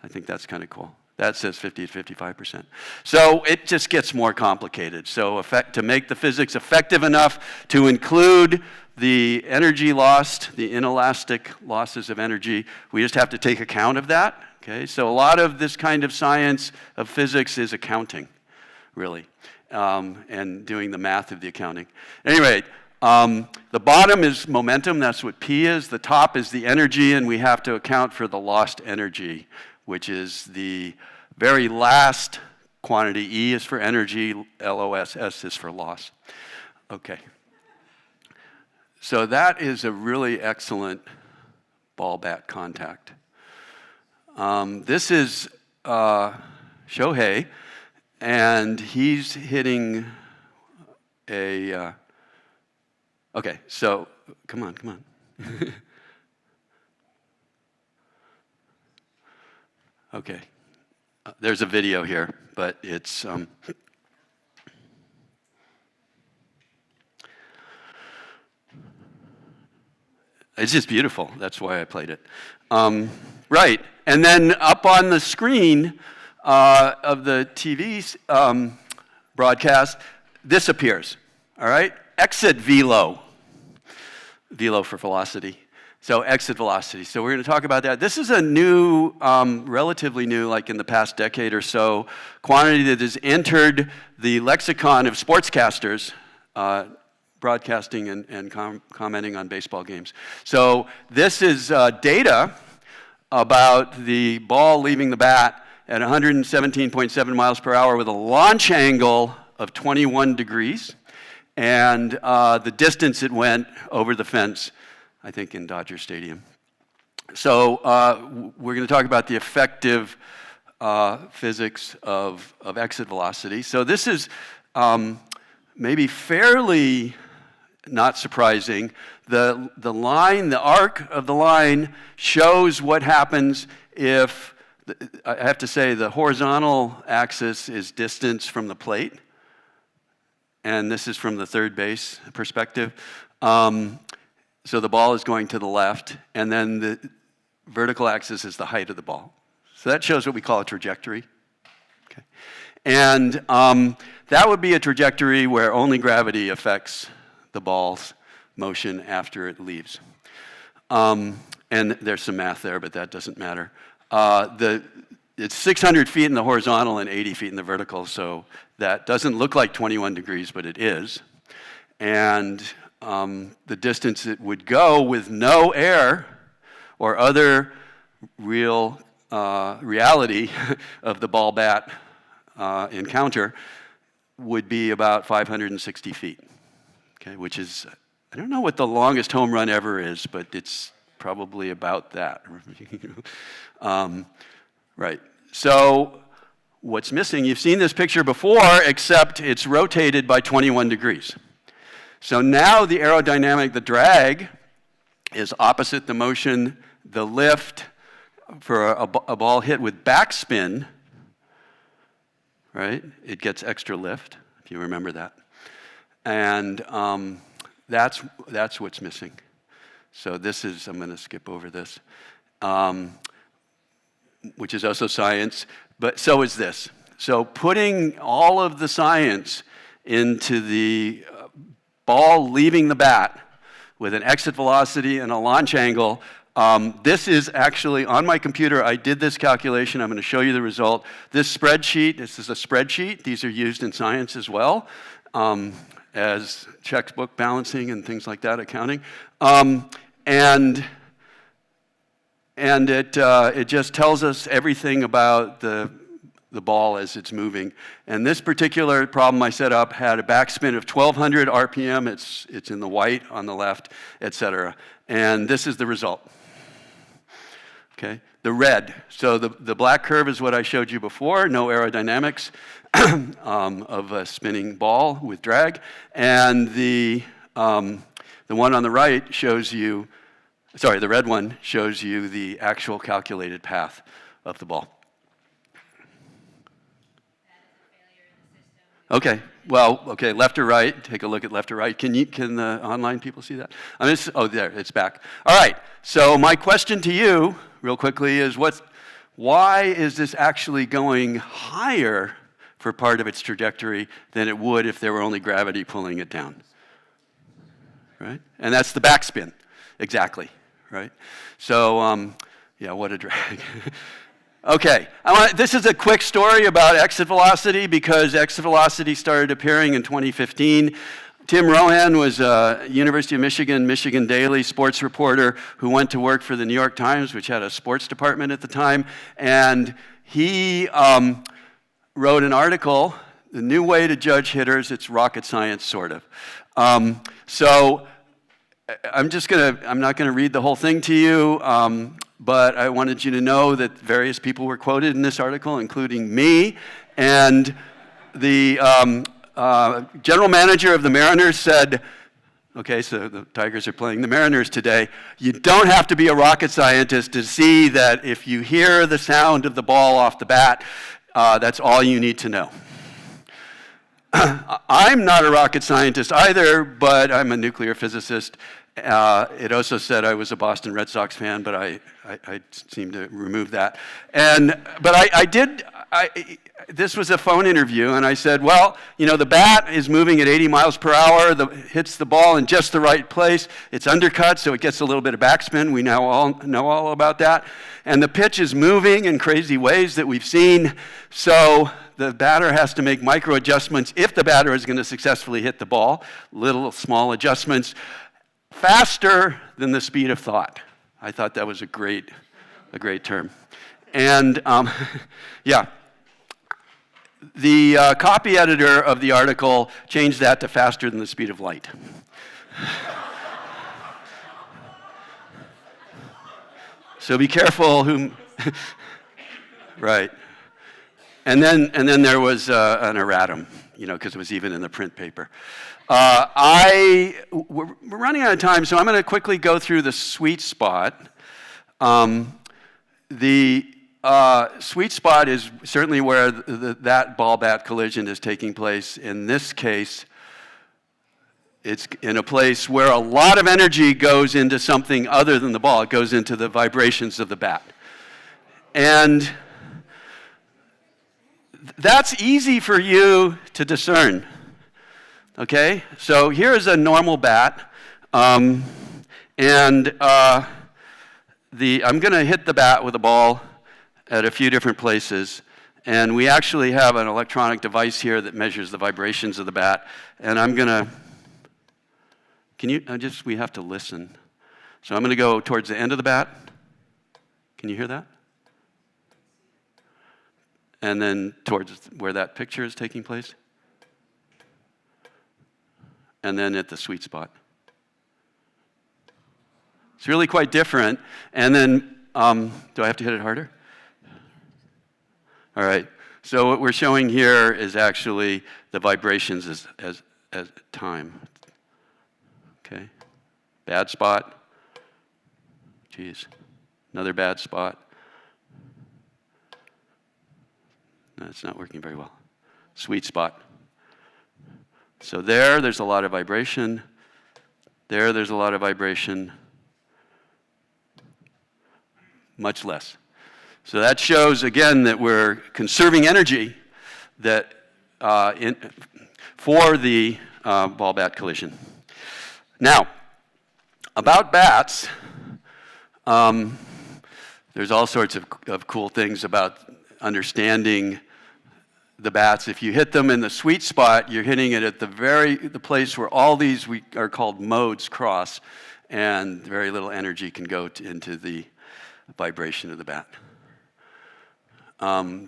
I think that's kind of cool. That says 50 to 55%. So it just gets more complicated. So to make the physics effective enough to include the energy lost, the inelastic losses of energy, we just have to take account of that. Okay? So a lot of this kind of science of physics is accounting, really, and doing the math of the accounting. Anyway, the bottom is momentum, that's what P is. The top is the energy, and we have to account for the lost energy, which is the very last quantity. E is for energy, LOS, S is for loss. Okay. So that is a really excellent ball-bat contact. This is Shohei, and he's hitting a... Okay, so come on. Okay. There's a video here, but it's... It's just beautiful. That's why I played it. Right. And then up on the screen of the TV broadcast, this appears. All right? Exit velo. Velo for velocity. So exit velocity. So we're going to talk about that. This is a new, relatively new, like in the past decade or so, quantity that has entered the lexicon of sportscasters, broadcasting and commenting on baseball games. So this is data about the ball leaving the bat at 117.7 miles per hour with a launch angle of 21 degrees and the distance it went over the fence, I think in Dodger Stadium. So we're going to talk about the effective physics of exit velocity. So this is maybe fairly not surprising. The line, the arc of the line shows what happens if, I have to say, the horizontal axis is distance from the plate, and this is from the third base perspective. So the ball is going to the left, and then the vertical axis is the height of the ball. So that shows what we call a trajectory. Okay. And that would be a trajectory where only gravity affects the ball's motion after it leaves. And there's some math there, but that doesn't matter. It's 600 feet in the horizontal and 80 feet in the vertical, so that doesn't look like 21 degrees, but it is. And the distance it would go with no air or other real reality of the ball bat encounter would be about 560 feet, okay, which is, I don't know what the longest home run ever is, but it's probably about that. Right. So what's missing, you've seen this picture before, except it's rotated by 21 degrees. So now the aerodynamic, the drag, is opposite the motion. The lift for a ball hit with backspin, right? It gets extra lift, if you remember that. And that's what's missing. So this is, I'm going to skip over this, which is also science, but so is this. So putting all of the science into the ball leaving the bat with an exit velocity and a launch angle, this is actually on my computer. I did this calculation. I'm going to show you the result. This is a spreadsheet. These are used in science as well, as textbook balancing and things like that, accounting. And it just tells us everything about the ball as it's moving. And this particular problem I set up had a backspin of 1,200 RPM. It's in the white on the left, et cetera. And this is the result. Okay, the red. So the black curve is what I showed you before, no aerodynamics of a spinning ball with drag. And the one on the right shows you, sorry, the red one shows you the actual calculated path of the ball. Okay, well, okay, left or right, take a look at left or right. Can the online people see that? Oh, there, it's back. All right, so my question to you, real quickly, is why is this actually going higher for part of its trajectory than it would if there were only gravity pulling it down? Right? And that's the backspin, exactly, right? So, yeah, what a drag. Okay, this is a quick story about exit velocity because exit velocity started appearing in 2015. Tim Rohan was a University of Michigan Daily sports reporter who went to work for the New York Times, which had a sports department at the time, and he wrote an article, The New Way to Judge Hitters. It's rocket science, sort of. So I'm not gonna read the whole thing to you, but I wanted you to know that various people were quoted in this article, including me, and the general manager of the Mariners said, Okay, so the Tigers are playing the Mariners today. You don't have to be a rocket scientist to see that if you hear the sound of the ball off the bat, that's all you need to know. I'm not a rocket scientist either, but I'm a nuclear physicist. It also said I was a Boston Red Sox fan, but I seem to remove that. This was a phone interview, and I said, well, you know, the bat is moving at 80 miles per hour, hits the ball in just the right place. It's undercut, so it gets a little bit of backspin. We now all know all about that. And the pitch is moving in crazy ways that we've seen, so the batter has to make micro adjustments if the batter is going to successfully hit the ball, little small adjustments, faster than the speed of thought. I thought that was a great term. And yeah. The copy editor of the article changed that to faster than the speed of light. So be careful whom, right. And then there was an erratum, you know, because it was even in the print paper. We're running out of time, so I'm going to quickly go through the sweet spot. Sweet spot is certainly where that ball-bat collision is taking place. In this case, it's in a place where a lot of energy goes into something other than the ball. It goes into the vibrations of the bat. And that's easy for you to discern. Okay? So here's a normal bat. I'm going to hit the bat with a ball at a few different places, and we actually have an electronic device here that measures the vibrations of the bat, and I'm gonna, we have to listen. So I'm gonna go towards the end of the bat. Can you hear that? And then towards where that picture is taking place. And then at the sweet spot. It's really quite different. And then, do I have to hit it harder? All right, so what we're showing here is actually the vibrations as time. Okay, bad spot. Geez, another bad spot. No, it's not working very well. Sweet spot. So there's a lot of vibration. There's a lot of vibration. Much less. So that shows, again, that we're conserving energy for the ball-bat collision. Now, about bats, there's all sorts of cool things about understanding the bats. If you hit them in the sweet spot, you're hitting it at the place where all these are called modes cross, and very little energy can go into the vibration of the bat.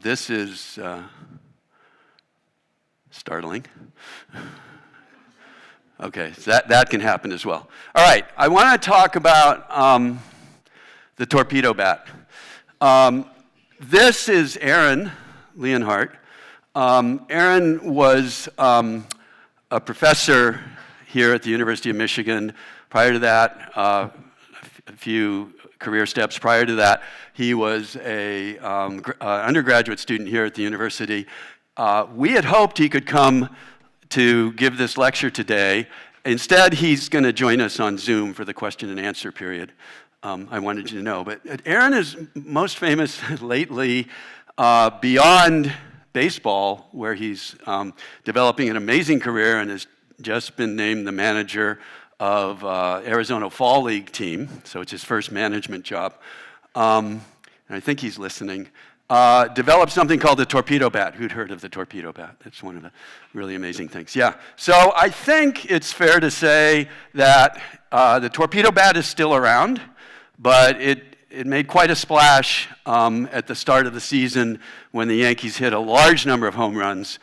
This is startling. Okay, so that can happen as well. All right, I want to talk about the torpedo bat. This is Aaron Leonhardt. Aaron was a professor here at the University of Michigan. Prior to that, a few career steps prior to that, he was a undergraduate student here at the university. We had hoped he could come to give this lecture today. Instead, he's going to join us on Zoom for the question and answer period. I wanted you to know. But Aaron is most famous lately beyond baseball, where he's developing an amazing career and has just been named the manager of Arizona Fall League team, so it's his first management job. And I think he's listening. Developed something called the torpedo bat. Who'd heard of the torpedo bat? That's one of the really amazing things. Yeah, so I think it's fair to say that the torpedo bat is still around, but it made quite a splash at the start of the season when the Yankees hit a large number of home runs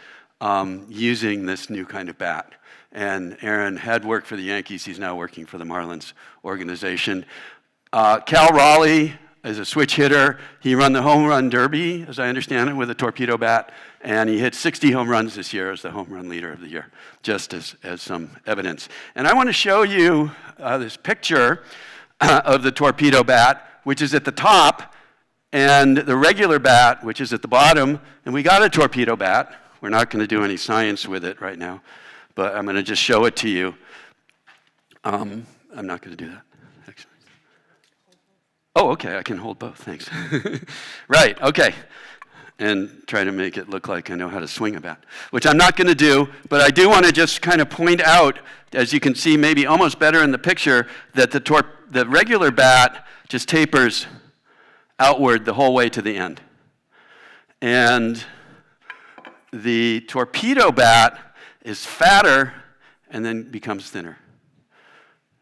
using this new kind of bat. And Aaron had worked for the Yankees. He's now working for the Marlins organization. Cal Raleigh is a switch hitter. He ran the home run derby, as I understand it, with a torpedo bat, and he hit 60 home runs this year as the home run leader of the year, just as some evidence. And I want to show you this picture of the torpedo bat, which is at the top, and the regular bat, which is at the bottom. And we got a torpedo bat. We're not going to do any science with it right now, but I'm going to just show it to you. I'm not going to do that, actually. Oh, okay, I can hold both, thanks. Right, okay. And try to make it look like I know how to swing a bat, which I'm not going to do, but I do want to just kind of point out, as you can see maybe almost better in the picture, that the regular bat just tapers outward the whole way to the end. And the torpedo bat is fatter and then becomes thinner.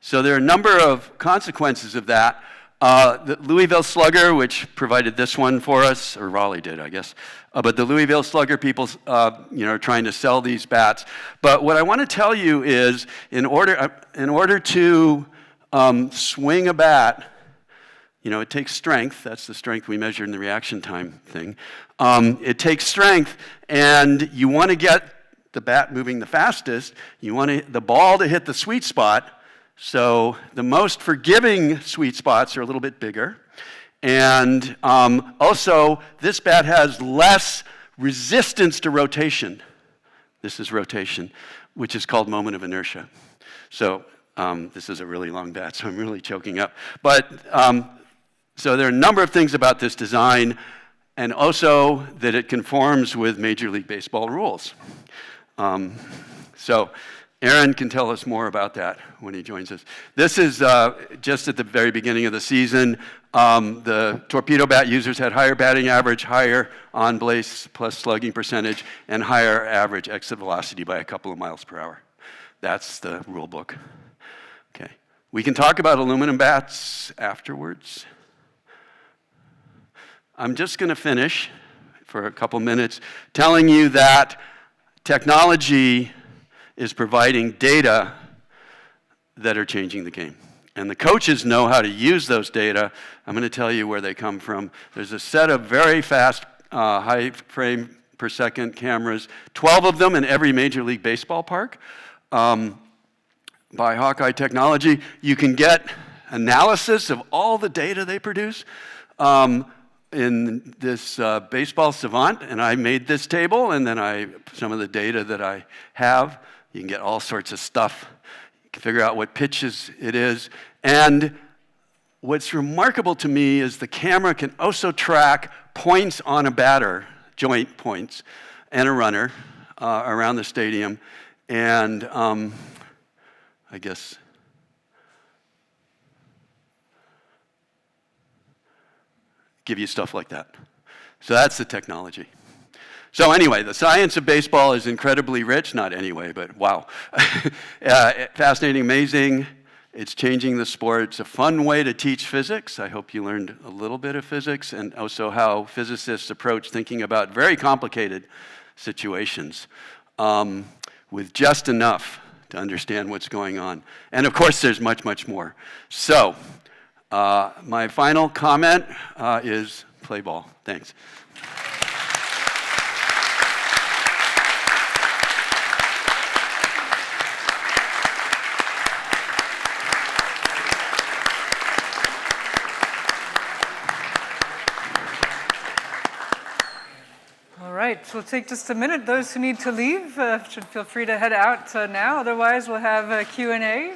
So there are a number of consequences of that. The Louisville Slugger, which provided this one for us, or Raleigh did, I guess. But the Louisville Slugger people, are trying to sell these bats. But what I want to tell you is, in order to swing a bat, it takes strength. That's the strength we measure in the reaction time thing. It takes strength, and you want to get the bat moving the fastest. You want the ball to hit the sweet spot. So the most forgiving sweet spots are a little bit bigger. And also, this bat has less resistance to rotation. This is rotation, which is called moment of inertia. So this is a really long bat, so I'm really choking up. But so there are a number of things about this design, and also that it conforms with Major League Baseball rules. So Aaron can tell us more about that when he joins us. This is just at the very beginning of the season. The torpedo bat users had higher batting average, higher on-base plus slugging percentage, and higher average exit velocity by a couple of miles per hour. That's the rule book. Okay. We can talk about aluminum bats afterwards. I'm just going to finish for a couple minutes telling you that technology is providing data that are changing the game. And the coaches know how to use those data. I'm going to tell you where they come from. There's a set of very fast, high frame per second cameras, 12 of them in every Major League Baseball park. By Hawkeye Technology, you can get analysis of all the data they produce in this baseball savant, and I made this table, and then some of the data that I have. You can get all sorts of stuff. You can figure out what pitches it is. And what's remarkable to me is the camera can also track points on a batter, joint points, and a runner around the stadium. And I guess give you stuff like that. So that's the technology. So anyway, the science of baseball is incredibly rich. Not anyway, but wow. Fascinating, amazing. It's changing the sport. It's a fun way to teach physics. I hope you learned a little bit of physics, and also how physicists approach thinking about very complicated situations with just enough to understand what's going on. And of course, there's much, much more. So my final comment is play ball. Thanks. All right, so we'll take just a minute. Those who need to leave should feel free to head out now. Otherwise, we'll have a Q&A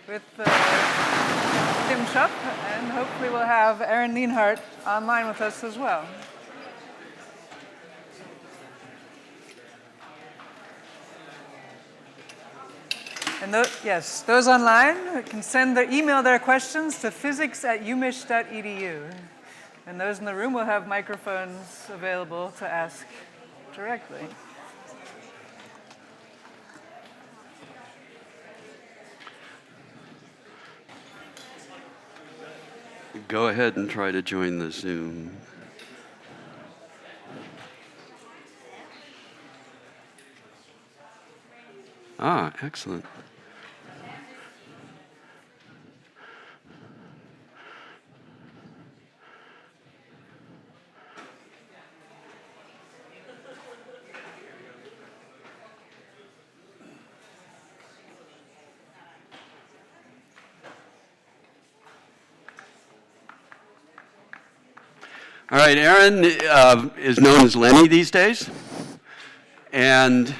with Tim Chupp, and hopefully we'll have Aaron Lienhardt online with us as well. And those online can email their questions to physics@umich.edu. And those in the room will have microphones available to ask directly. Go ahead and try to join the Zoom. Ah, excellent. All right, Aaron is known as Lenny these days. And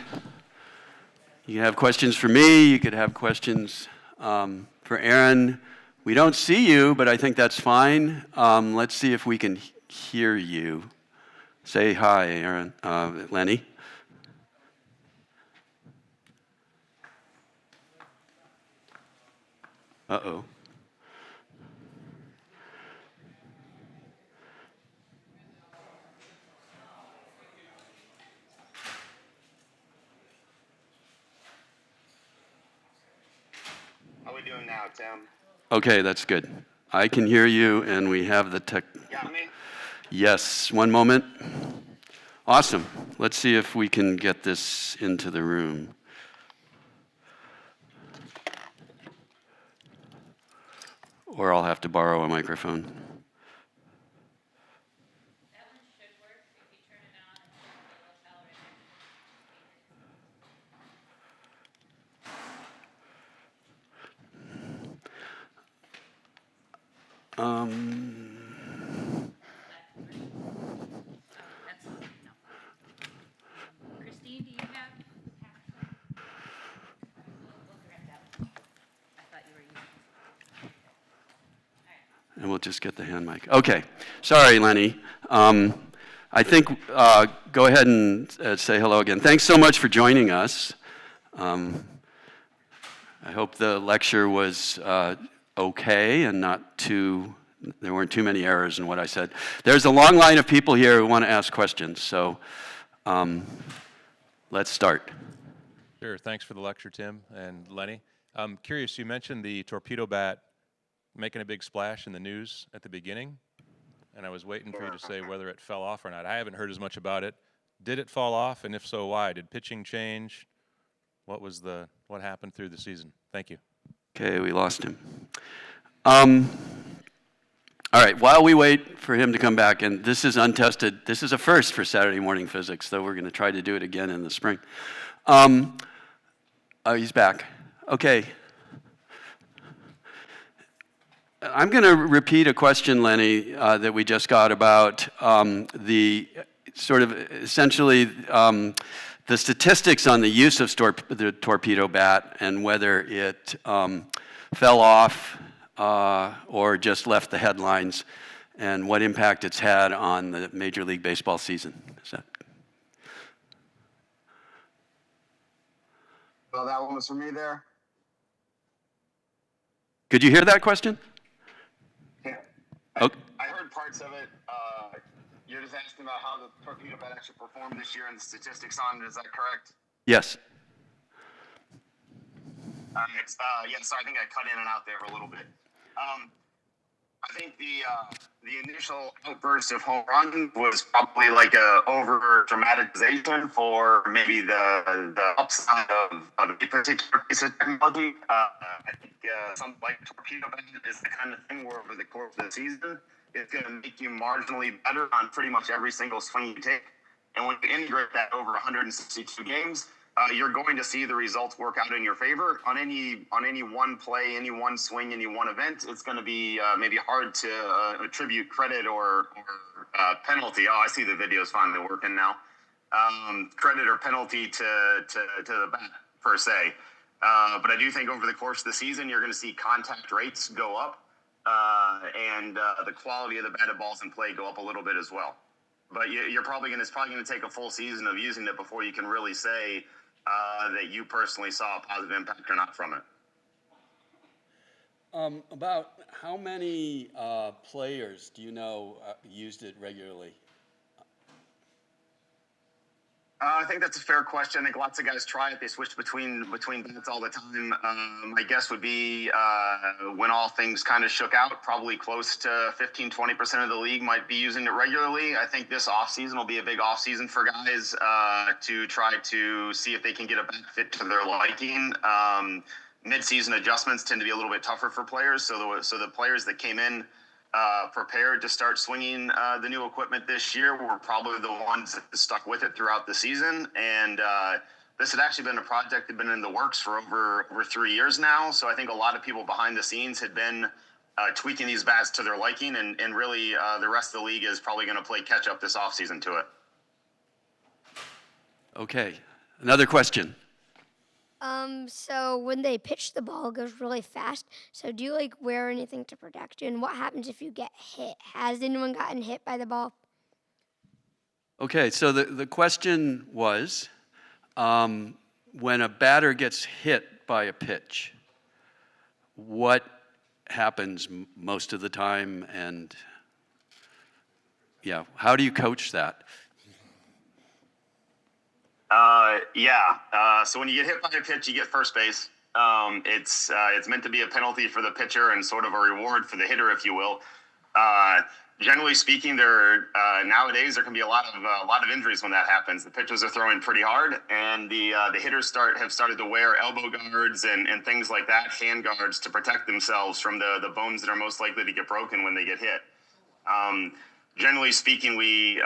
you have questions for me, you could have questions for Aaron. We don't see you, but I think that's fine. Let's see if we can hear you. Say hi, Aaron, Lenny. Uh-oh. How are we doing now, Tim? Okay, that's good. I can hear you, and we have the tech. Got me? Yes, one moment. Awesome. Let's see if we can get this into the room. Or I'll have to borrow a microphone. That one should work if you turn it on and turn the little That's no. Christine, do you have? We'll grab that one. I thought you were using. And we'll just get the hand mic. Okay. Sorry, Lenny. I think, go ahead and say hello again. Thanks so much for joining us. I hope the lecture was okay and not too, there weren't too many errors in what I said. There's a long line of people here who want to ask questions, so let's start. Sure. Thanks for the lecture, Tim and Lenny. I'm curious, you mentioned the torpedo bat making a big splash in the news at the beginning, and I was waiting for you to say whether it fell off or not. I haven't heard as much about it. Did it fall off, and if so, why? Did pitching change? What happened through the season? Thank you. Okay, we lost him. All right, while we wait for him to come back, and this is untested, this is a first for Saturday morning physics, though we're going to try to do it again in the spring. He's back. Okay. I'm going to repeat a question, Lenny, that we just got about the sort of essentially the statistics on the use of the torpedo bat and whether it fell off or just left the headlines and what impact it's had on the Major League Baseball season. Well, that one was for me there. Could you hear that question? Yeah. Okay. I heard parts of it. You're just asking about how the torpedo bat actually performed this year and the statistics on it. Is that correct? Yes. Yeah, so I think I cut in and out there a little bit. I think the initial outburst of home run was probably like a over dramatization for maybe the upside of a particular piece of technology. I think something like torpedo bat is the kind of thing where over the course of the season, it's going to make you marginally better on pretty much every single swing you take. And when you integrate that over 162 games, you're going to see the results work out in your favor on any one play, any one swing, any one event. It's going to be maybe hard to attribute credit or penalty. Oh, I see the video's finally working now. Credit or penalty to the bat per se. But I do think over the course of the season, you're going to see contact rates go up and the quality of the batted balls in play go up a little bit as well. But it's probably going to take a full season of using it before you can really say that you personally saw a positive impact or not from it. About how many players do you know used it regularly? I think that's a fair question. I think lots of guys try it. They switch between bats all the time. My guess would be when all things kind of shook out, probably close to 15-20% of the league might be using it regularly. I think this offseason will be a big offseason for guys to try to see if they can get a bat fit to their liking. Mid-season adjustments tend to be a little bit tougher for players. So the players that came in prepared to start swinging the new equipment this year were probably the ones that stuck with it throughout the season. And this had actually been a project that had been in the works for over 3 years now. So I think a lot of people behind the scenes had been tweaking these bats to their liking, and really the rest of the league is probably going to play catch up this offseason to it. Okay, another question. So when they pitch the ball, it goes really fast. So do you like wear anything to protect you? And what happens if you get hit? Has anyone gotten hit by the ball? Okay, so the question was, when a batter gets hit by a pitch, what happens most of the time, and yeah, how do you coach that? So when you get hit by a pitch, you get first base. It's meant to be a penalty for the pitcher and sort of a reward for the hitter, if you will. Generally speaking, nowadays there can be a lot of injuries when that happens. The pitchers are throwing pretty hard, and the hitters have started to wear elbow guards and things like that, hand guards, to protect themselves from the bones that are most likely to get broken when they get hit. Generally speaking, we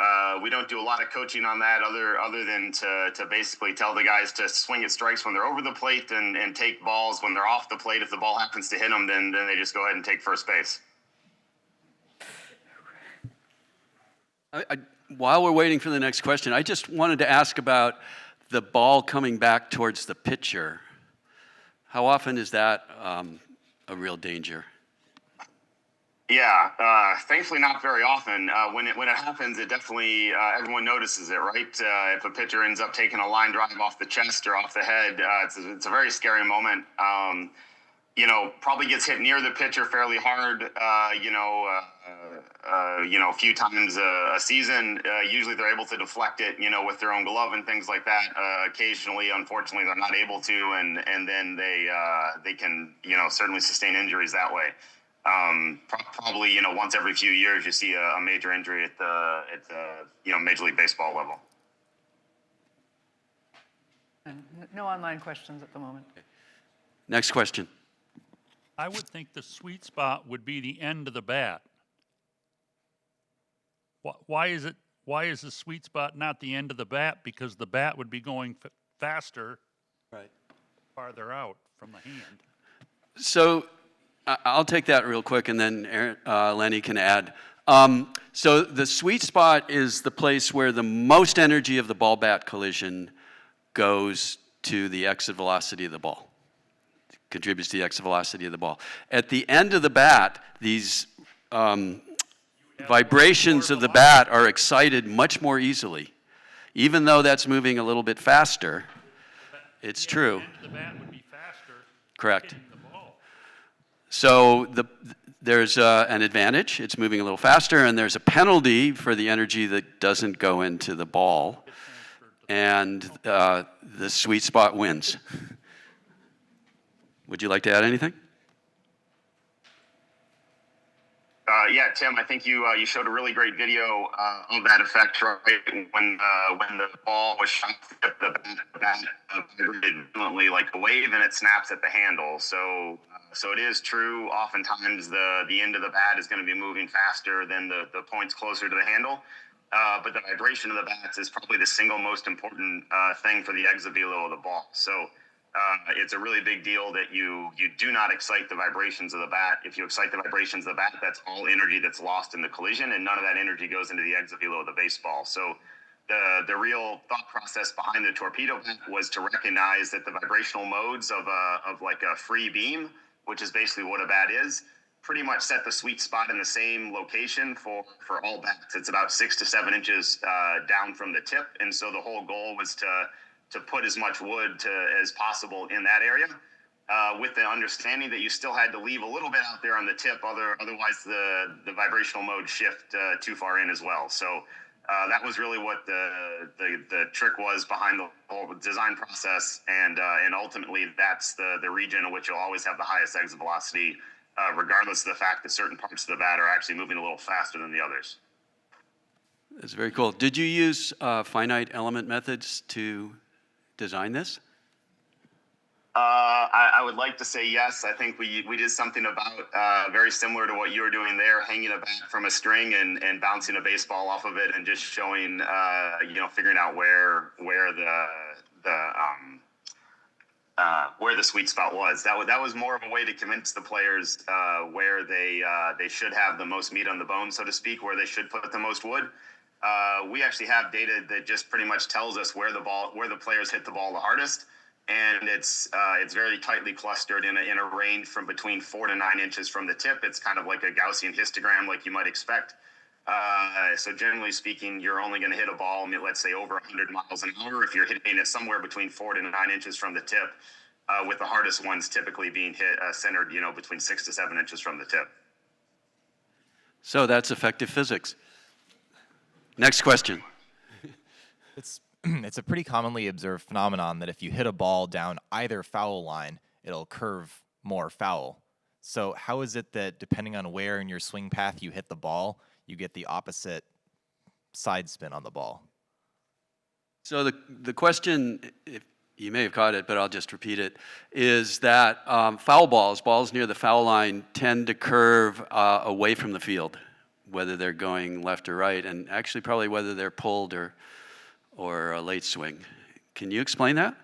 don't do a lot of coaching on that other than to basically tell the guys to swing at strikes when they're over the plate and take balls when they're off the plate. If the ball happens to hit them, then they just go ahead and take first base. While we're waiting for the next question, I just wanted to ask about the ball coming back towards the pitcher. How often is that a real danger? Yeah, thankfully not very often. When it happens, it definitely everyone notices it, right? If a pitcher ends up taking a line drive off the chest or off the head, it's a very scary moment. Probably gets hit near the pitcher fairly hard. A few times a season. Usually they're able to deflect it, with their own glove and things like that. Occasionally, unfortunately, they're not able to, and then they can, certainly sustain injuries that way. Probably, once every few years, you see a major injury at the Major League Baseball level. And no online questions at the moment. Next question. I would think the sweet spot would be the end of the bat. Why is the sweet spot not the end of the bat? Because the bat would be going faster, Right. farther out from the hand. So I'll take that real quick, and then Lenny can add. So the sweet spot is the place where the most energy of the ball-bat collision goes to the exit velocity of the ball. Contributes to the exit velocity of the ball. At the end of the bat, these vibrations of the bat are excited much more easily. Even though that's moving a little bit faster, it's true. The bat would be faster. Correct. Hitting the ball. So there's an advantage. It's moving a little faster, and there's a penalty for the energy that doesn't go into the ball. And the sweet spot wins. Would you like to add anything? Yeah, Tim, I think you showed a really great video of that effect, right? When the ball was shot, the bat vibrated violently like a wave, and it snaps at the handle. So it is true. Oftentimes, the end of the bat is going to be moving faster than the points closer to the handle. But the vibration of the bats is probably the single most important thing for the exit velo of the ball. So it's a really big deal that you do not excite the vibrations of the bat. If you excite the vibrations of the bat, that's all energy that's lost in the collision, and none of that energy goes into the exit velo of the baseball. So the real thought process behind the torpedo bat was to recognize that the vibrational modes of like a free beam, which is basically what a bat is, pretty much set the sweet spot in the same location for all bats. It's about 6 to 7 inches down from the tip, and so the whole goal was to put as much wood as possible in that area, with the understanding that you still had to leave a little bit out there on the tip, otherwise the vibrational mode shift too far in as well. So that was really what the trick was behind the whole design process, and ultimately that's the region in which you'll always have the highest exit velocity, regardless of the fact that certain parts of the bat are actually moving a little faster than the others. That's very cool. Did you use finite element methods to design this? I would like to say yes. I think we did something about very similar to what you were doing there, hanging a bat from a string and bouncing a baseball off of it, and just showing, where the sweet spot was. That was more of a way to convince the players where they should have the most meat on the bone, so to speak, where they should put the most wood. We actually have data that just pretty much tells us where the players hit the ball the hardest, and it's very tightly clustered in a range from between 4 to 9 inches from the tip. It's kind of like a Gaussian histogram, like you might expect. So generally speaking, you're only going to hit a ball, let's say over 100 miles an hour, if you're hitting it somewhere between 4 to 9 inches from the tip, with the hardest ones typically being hit centered, between 6 to 7 inches from the tip. So that's effective physics. Next question. It's a pretty commonly observed phenomenon that if you hit a ball down either foul line, it'll curve more foul. So how is it that depending on where in your swing path you hit the ball, you get the opposite side spin on the ball? So the question, if you may have caught it, but I'll just repeat it, is that foul balls near the foul line, tend to curve away from the field, whether they're going left or right, and actually probably whether they're pulled or a late swing. Can you explain that?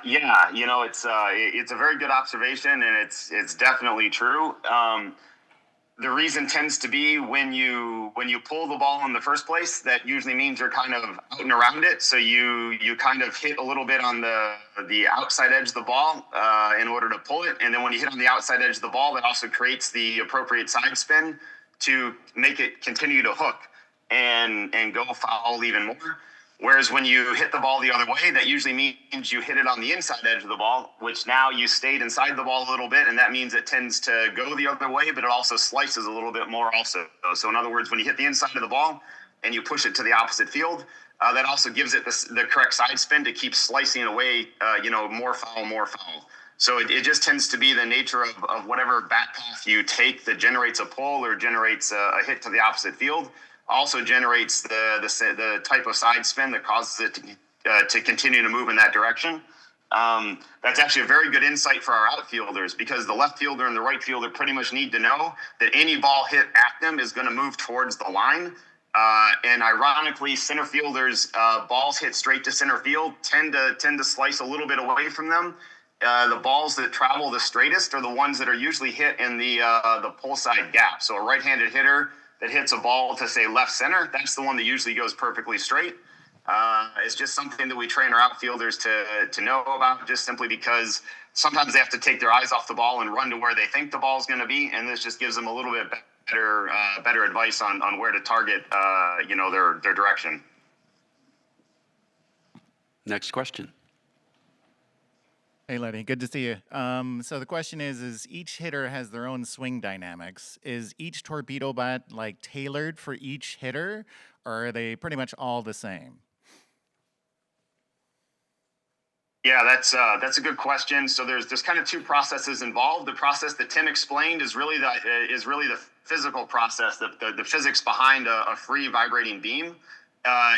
Yeah, it's a very good observation, and it's definitely true. The reason tends to be when you pull the ball in the first place, that usually means you're kind of out and around it. So you kind of hit a little bit on the outside edge of the ball in order to pull it. And then when you hit on the outside edge of the ball, that also creates the appropriate side spin to make it continue to hook and go foul even more. Whereas when you hit the ball the other way, that usually means you hit it on the inside edge of the ball, which now you stayed inside the ball a little bit, and that means it tends to go the other way, but it also slices a little bit more also. So in other words, when you hit the inside of the ball and you push it to the opposite field, that also gives it the correct side spin to keep slicing away, more foul. So it just tends to be the nature of whatever bat path you take that generates a pull or generates a hit to the opposite field. Also generates the type of side spin that causes it to continue to move in that direction. That's actually a very good insight for our outfielders, because the left fielder and the right fielder pretty much need to know that any ball hit at them is going to move towards the line. And ironically, center fielders, balls hit straight to center field tend to slice a little bit away from them. The balls that travel the straightest are the ones that are usually hit in the pull side gap. So a right-handed hitter that hits a ball to, say, left center, that's the one that usually goes perfectly straight. It's just something that we train our outfielders to know about, just simply because sometimes they have to take their eyes off the ball and run to where they think the ball is going to be, and this just gives them a little bit better advice on where to target their direction. Next question. Hey, Lenny, good to see you. So the question is each hitter has their own swing dynamics. Is each torpedo bat tailored for each hitter, or are they pretty much all the same? Yeah, that's a good question. So there's kind of two processes involved. The process that Tim explained is really the physical process, the physics behind a free vibrating beam.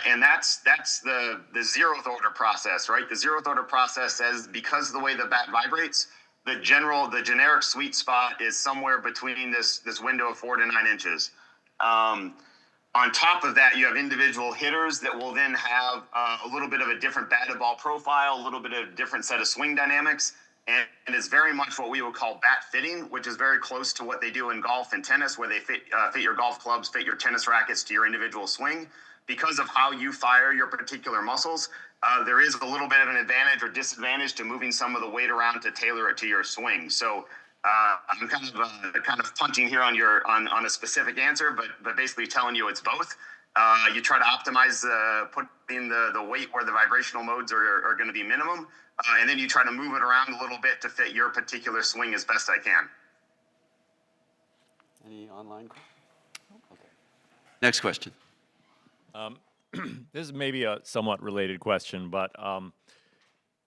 And that's the zeroth order process, right? The zeroth order process says, because of the way the bat vibrates, the generic sweet spot is somewhere between this window of 4 to 9 inches. On top of that, you have individual hitters that will then have a little bit of a different bat to ball profile, a little bit of a different set of swing dynamics, and it's very much what we would call bat fitting, which is very close to what they do in golf and tennis, where they fit your golf clubs, fit your tennis rackets to your individual swing. Because of how you fire your particular muscles, there is a little bit of an advantage or disadvantage to moving some of the weight around to tailor it to your swing. So I'm kind of punching here on a specific answer, but basically telling you it's both. You try to optimize putting the weight where the vibrational modes are going to be minimum, and then you try to move it around a little bit to fit your particular swing as best I can. Any online questions? Okay. Next question. This is maybe a somewhat related question, but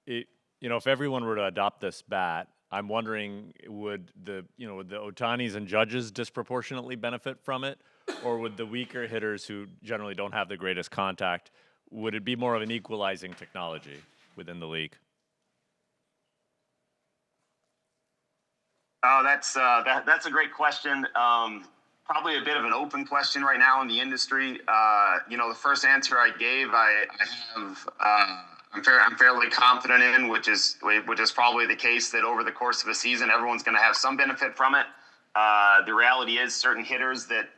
if everyone were to adopt this bat, I'm wondering, would the Ohtanis and Judges disproportionately benefit from it, or would the weaker hitters who generally don't have the greatest contact, would it be more of an equalizing technology within the league? That's a great question. probably a bit of an open question right now in the industry. The first answer I gave, I'm fairly confident in, which is probably the case that over the course of a season, everyone's going to have some benefit from it. The reality is, certain hitters that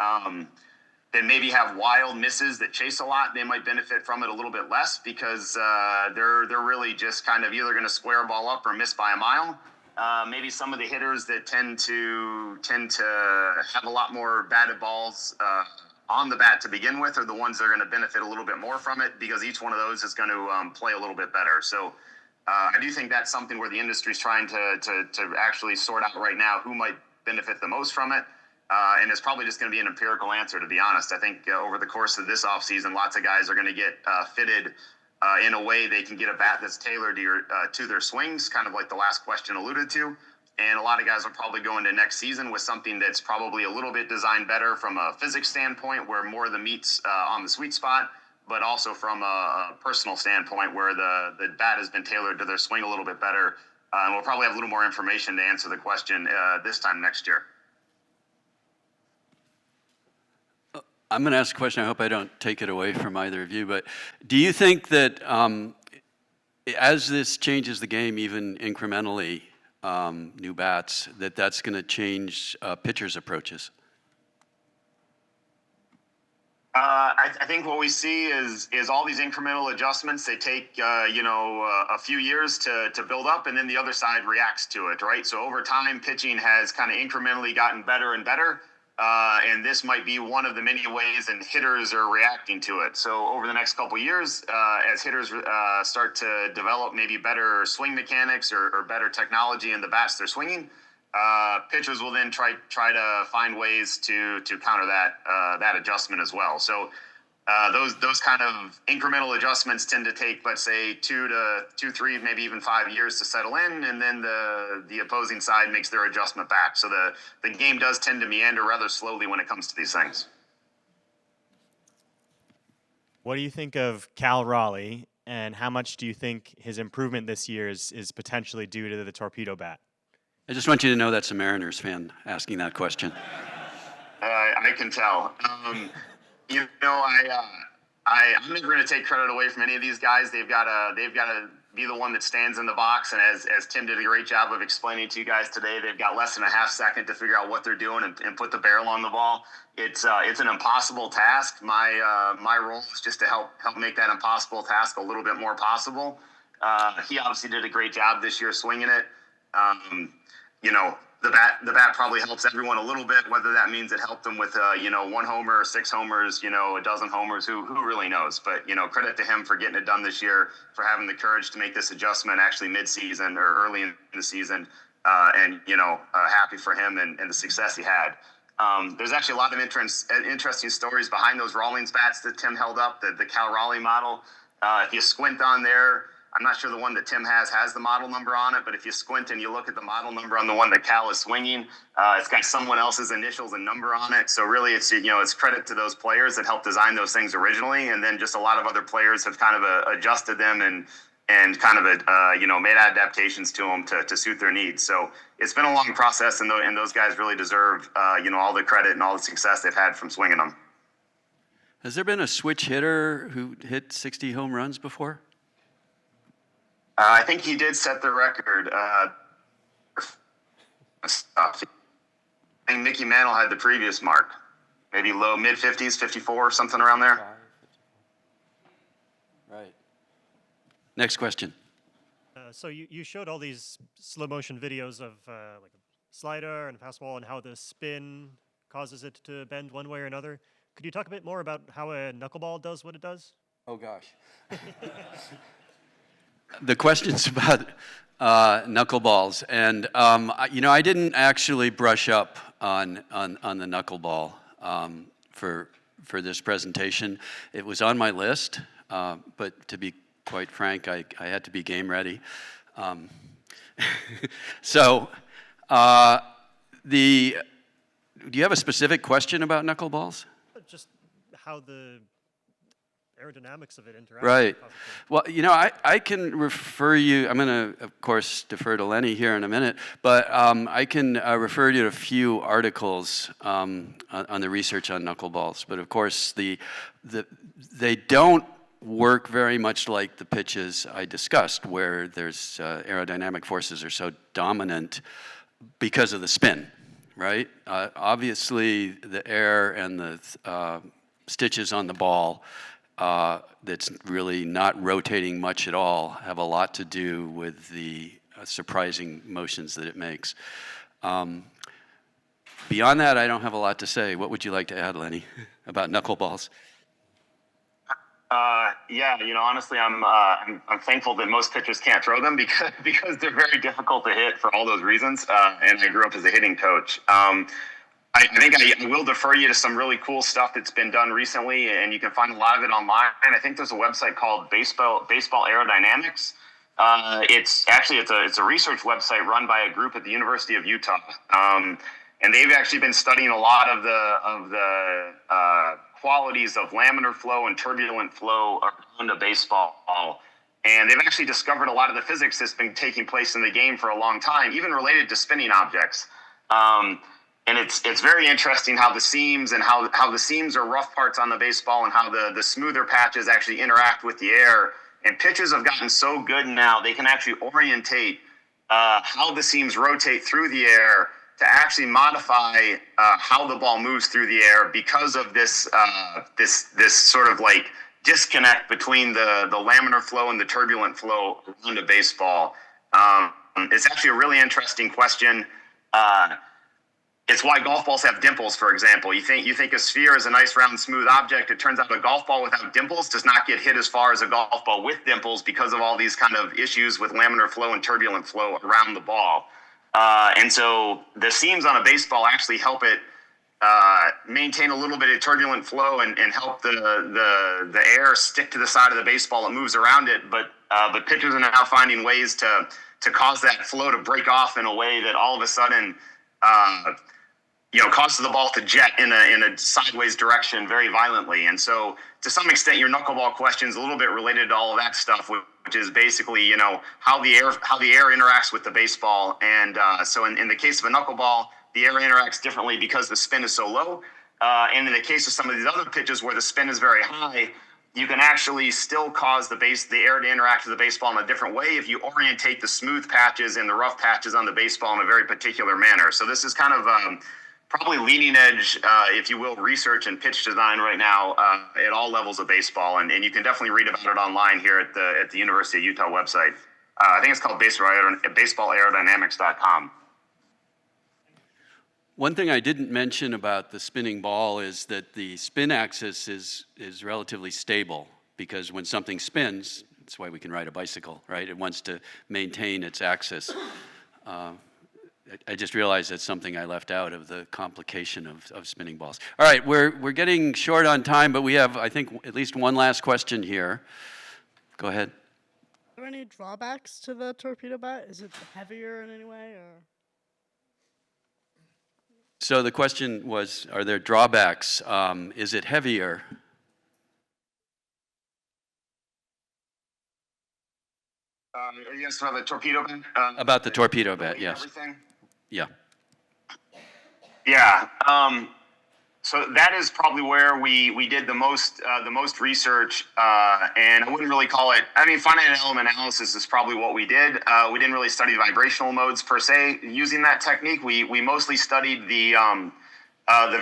maybe have wild misses that chase a lot, they might benefit from it a little bit less because they're really just kind of either going to square a ball up or miss by a mile. Maybe some of the hitters that tend to have a lot more batted balls on the bat to begin with are the ones that are going to benefit a little bit more from it because each one of those is going to play a little bit better. So I do think that's something where the industry is trying to actually sort out right now who might benefit the most from it. And it's probably just going to be an empirical answer, to be honest. I think over the course of this offseason, lots of guys are going to get fitted in a way they can get a bat that's tailored to their swings, kind of like the last question alluded to. And a lot of guys will probably go into next season with something that's probably a little bit designed better from a physics standpoint, where more of the meat's on the sweet spot, but also from a personal standpoint where the bat has been tailored to their swing a little bit better. And we'll probably have a little more information to answer the question this time next year. I'm going to ask a question. I hope I don't take it away from either of you. But do you think that as this changes the game, even incrementally, new bats, that's going to change pitchers' approaches? I think what we see is all these incremental adjustments. They take a few years to build up, and then the other side reacts to it, right? So over time, pitching has kind of incrementally gotten better and better. And this might be one of the many ways and hitters are reacting to it. So over the next couple of years, as hitters start to develop maybe better swing mechanics or better technology in the bats they're swinging, pitchers will then try to find ways to counter that adjustment as well. So those kind of incremental adjustments tend to take, let's say, 2 to 3, maybe even 5 years to settle in, and then the opposing side makes their adjustment back. So the game does tend to meander rather slowly when it comes to these things. What do you think of Cal Raleigh, and how much do you think his improvement this year is potentially due to the torpedo bat? I just want you to know that's a Mariners fan asking that question. I can tell. I'm never going to take credit away from any of these guys. They've got to be the one that stands in the box. And as Tim did a great job of explaining to you guys today, they've got less than a half second to figure out what they're doing and put the barrel on the ball. It's an impossible task. My role is just to help make that impossible task a little bit more possible. He obviously did a great job this year swinging it. The bat probably helps everyone a little bit, whether that means it helped them with, 1 homer, 6 homers, a dozen homers, who really knows? But, credit to him for getting it done this year, for having the courage to make this adjustment actually mid-season or early in the season. Happy for him and the success he had. There's actually a lot of interesting stories behind those Rawlings bats that Tim held up, the Cal Raleigh model. If you squint on there, I'm not sure the one that Tim has the model number on it, but if you squint and you look at the model number on the one that Cal is swinging, it's got someone else's initials and number on it. So really, it's credit to those players that helped design those things originally, and then just a lot of other players have kind of adjusted them and kind of made adaptations to them to suit their needs. So it's been a long process, and those guys really deserve all the credit and all the success they've had from swinging them. Has there been a switch hitter who hit 60 home runs before? I think he did set the record. I think Mickey Mantle had the previous mark, maybe low mid-50s, 54, something around there. Right. Next question. So you showed all these slow motion videos of like a slider and a fastball and how the spin causes it to bend one way or another. Could you talk a bit more about how a knuckleball does what it does? Oh gosh. The question's about knuckleballs, and I didn't actually brush up on the knuckleball for this presentation. It was on my list, but to be quite frank, I had to be game ready. So, do you have a specific question about knuckleballs? Just how the aerodynamics of it interact. Right. Well, you know, I can refer you, I'm going to, of course, defer to Lenny here in a minute, but I can refer you to a few articles on the research on knuckleballs. But of course, they don't work very much like the pitches I discussed, where there's aerodynamic forces are so dominant because of the spin, right? Obviously, the air and the stitches on the ball that's really not rotating much at all have a lot to do with the surprising motions that it makes. Beyond that, I don't have a lot to say. What would you like to add, Lenny, about knuckleballs? Yeah, you know, honestly, I'm thankful that most pitchers can't throw them because they're very difficult to hit for all those reasons. And I grew up as a hitting coach. I think I will defer you to some really cool stuff that's been done recently, and you can find a lot of it online. I think there's a website called Baseball Aerodynamics. It's a research website run by a group at the University of Utah, and they've actually been studying a lot of the qualities of laminar flow and turbulent flow around a baseball. And they've actually discovered a lot of the physics that's been taking place in the game for a long time, even related to spinning objects. And it's very interesting how the seams and how the seams are rough parts on the baseball and how the smoother patches actually interact with the air. And pitchers have gotten so good now, they can actually orientate how the seams rotate through the air to actually modify how the ball moves through the air because of this sort of like disconnect between the laminar flow and the turbulent flow around a baseball. It's actually a really interesting question. It's why golf balls have dimples, for example. You think a sphere is a nice, round, smooth object. It turns out a golf ball without dimples does not get hit as far as a golf ball with dimples because of all these kind of issues with laminar flow and turbulent flow around the ball. And so the seams on a baseball actually help it maintain a little bit of turbulent flow and help the air stick to the side of the baseball. It moves around it, but pitchers are now finding ways to cause that flow to break off in a way that all of a sudden causes the ball to jet in a sideways direction very violently. And so to some extent, your knuckleball question is a little bit related to all of that stuff, which is basically, how the air interacts with the baseball. And so in the case of a knuckleball, the air interacts differently because the spin is so low. And in the case of some of these other pitches where the spin is very high, you can actually still cause the air to interact with the baseball in a different way if you orientate the smooth patches and the rough patches on the baseball in a very particular manner. So this is kind of probably leading edge, if you will, research and pitch design right now at all levels of baseball. And you can definitely read about it online here at the University of Utah website. I think it's called baseballaerodynamics.com. One thing I didn't mention about the spinning ball is that the spin axis is relatively stable, because when something spins, that's why we can ride a bicycle, right? It wants to maintain its axis. I just realized that's something I left out of the complication of spinning balls. All right, we're getting short on time, but we have, I think, at least one last question here. Go ahead. Are there any drawbacks to the torpedo bat? Is it heavier in any way, or? So the question was, are there drawbacks? Is it heavier? Yes, about the torpedo bat? About the torpedo bat, yes. Everything? Yeah. Yeah. So that is probably where we did the most research, and I wouldn't really call it. I mean, finite element analysis is probably what we did. We didn't really study vibrational modes per se using that technique. We mostly studied the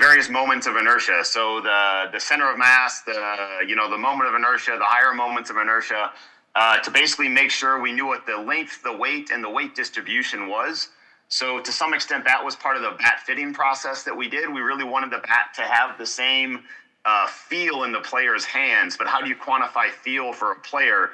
various moments of inertia. So the center of mass, the moment of inertia, the higher moments of inertia, to basically make sure we knew what the length, the weight, and the weight distribution was. So to some extent, that was part of the bat fitting process that we did. We really wanted the bat to have the same feel in the player's hands, but how do you quantify feel for a player?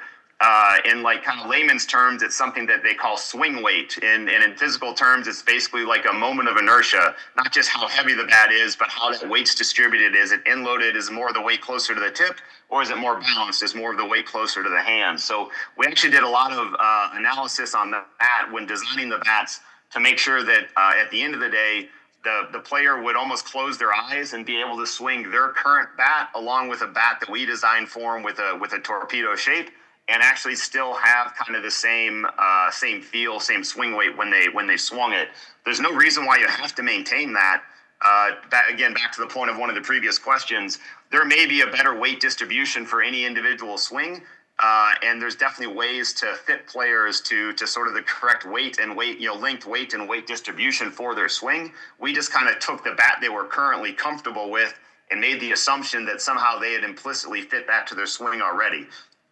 In like kind of layman's terms, it's something that they call swing weight. And in physical terms, it's basically like a moment of inertia, not just how heavy the bat is, but how that weight's distributed. Is it end-loaded? Is more of the weight closer to the tip? Or is it more balanced? Is more of the weight closer to the hand? So we actually did a lot of analysis on that when designing the bats to make sure that at the end of the day, the player would almost close their eyes and be able to swing their current bat along with a bat that we designed for them with a torpedo shape, and actually still have kind of the same feel, same swing weight when they swung it. There's no reason why you have to maintain that. Back to the point of one of the previous questions, there may be a better weight distribution for any individual swing, and there's definitely ways to fit players to sort of the correct weight and linked weight and weight distribution for their swing. We just kind of took the bat they were currently comfortable with and made the assumption that somehow they had implicitly fit that to their swing already.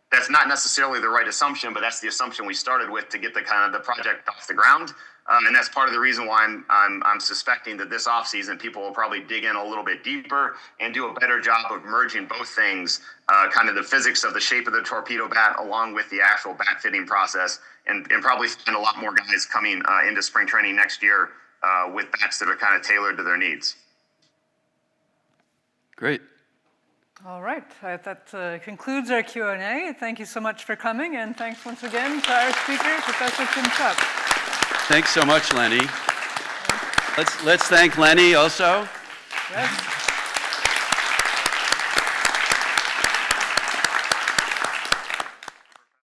That's not necessarily the right assumption, but that's the assumption we started with to get the project off the ground. And that's part of the reason why I'm suspecting that this offseason people will probably dig in a little bit deeper and do a better job of merging both things, kind of the physics of the shape of the torpedo bat along with the actual bat fitting process, and probably find a lot more guys coming into spring training next year with bats that are kind of tailored to their needs. Great. All right, that concludes our Q&A. Thank you so much for coming, and thanks once again to our speaker, Professor Tim Chupp. Thanks so much, Lenny. Let's thank Lenny also. Yes.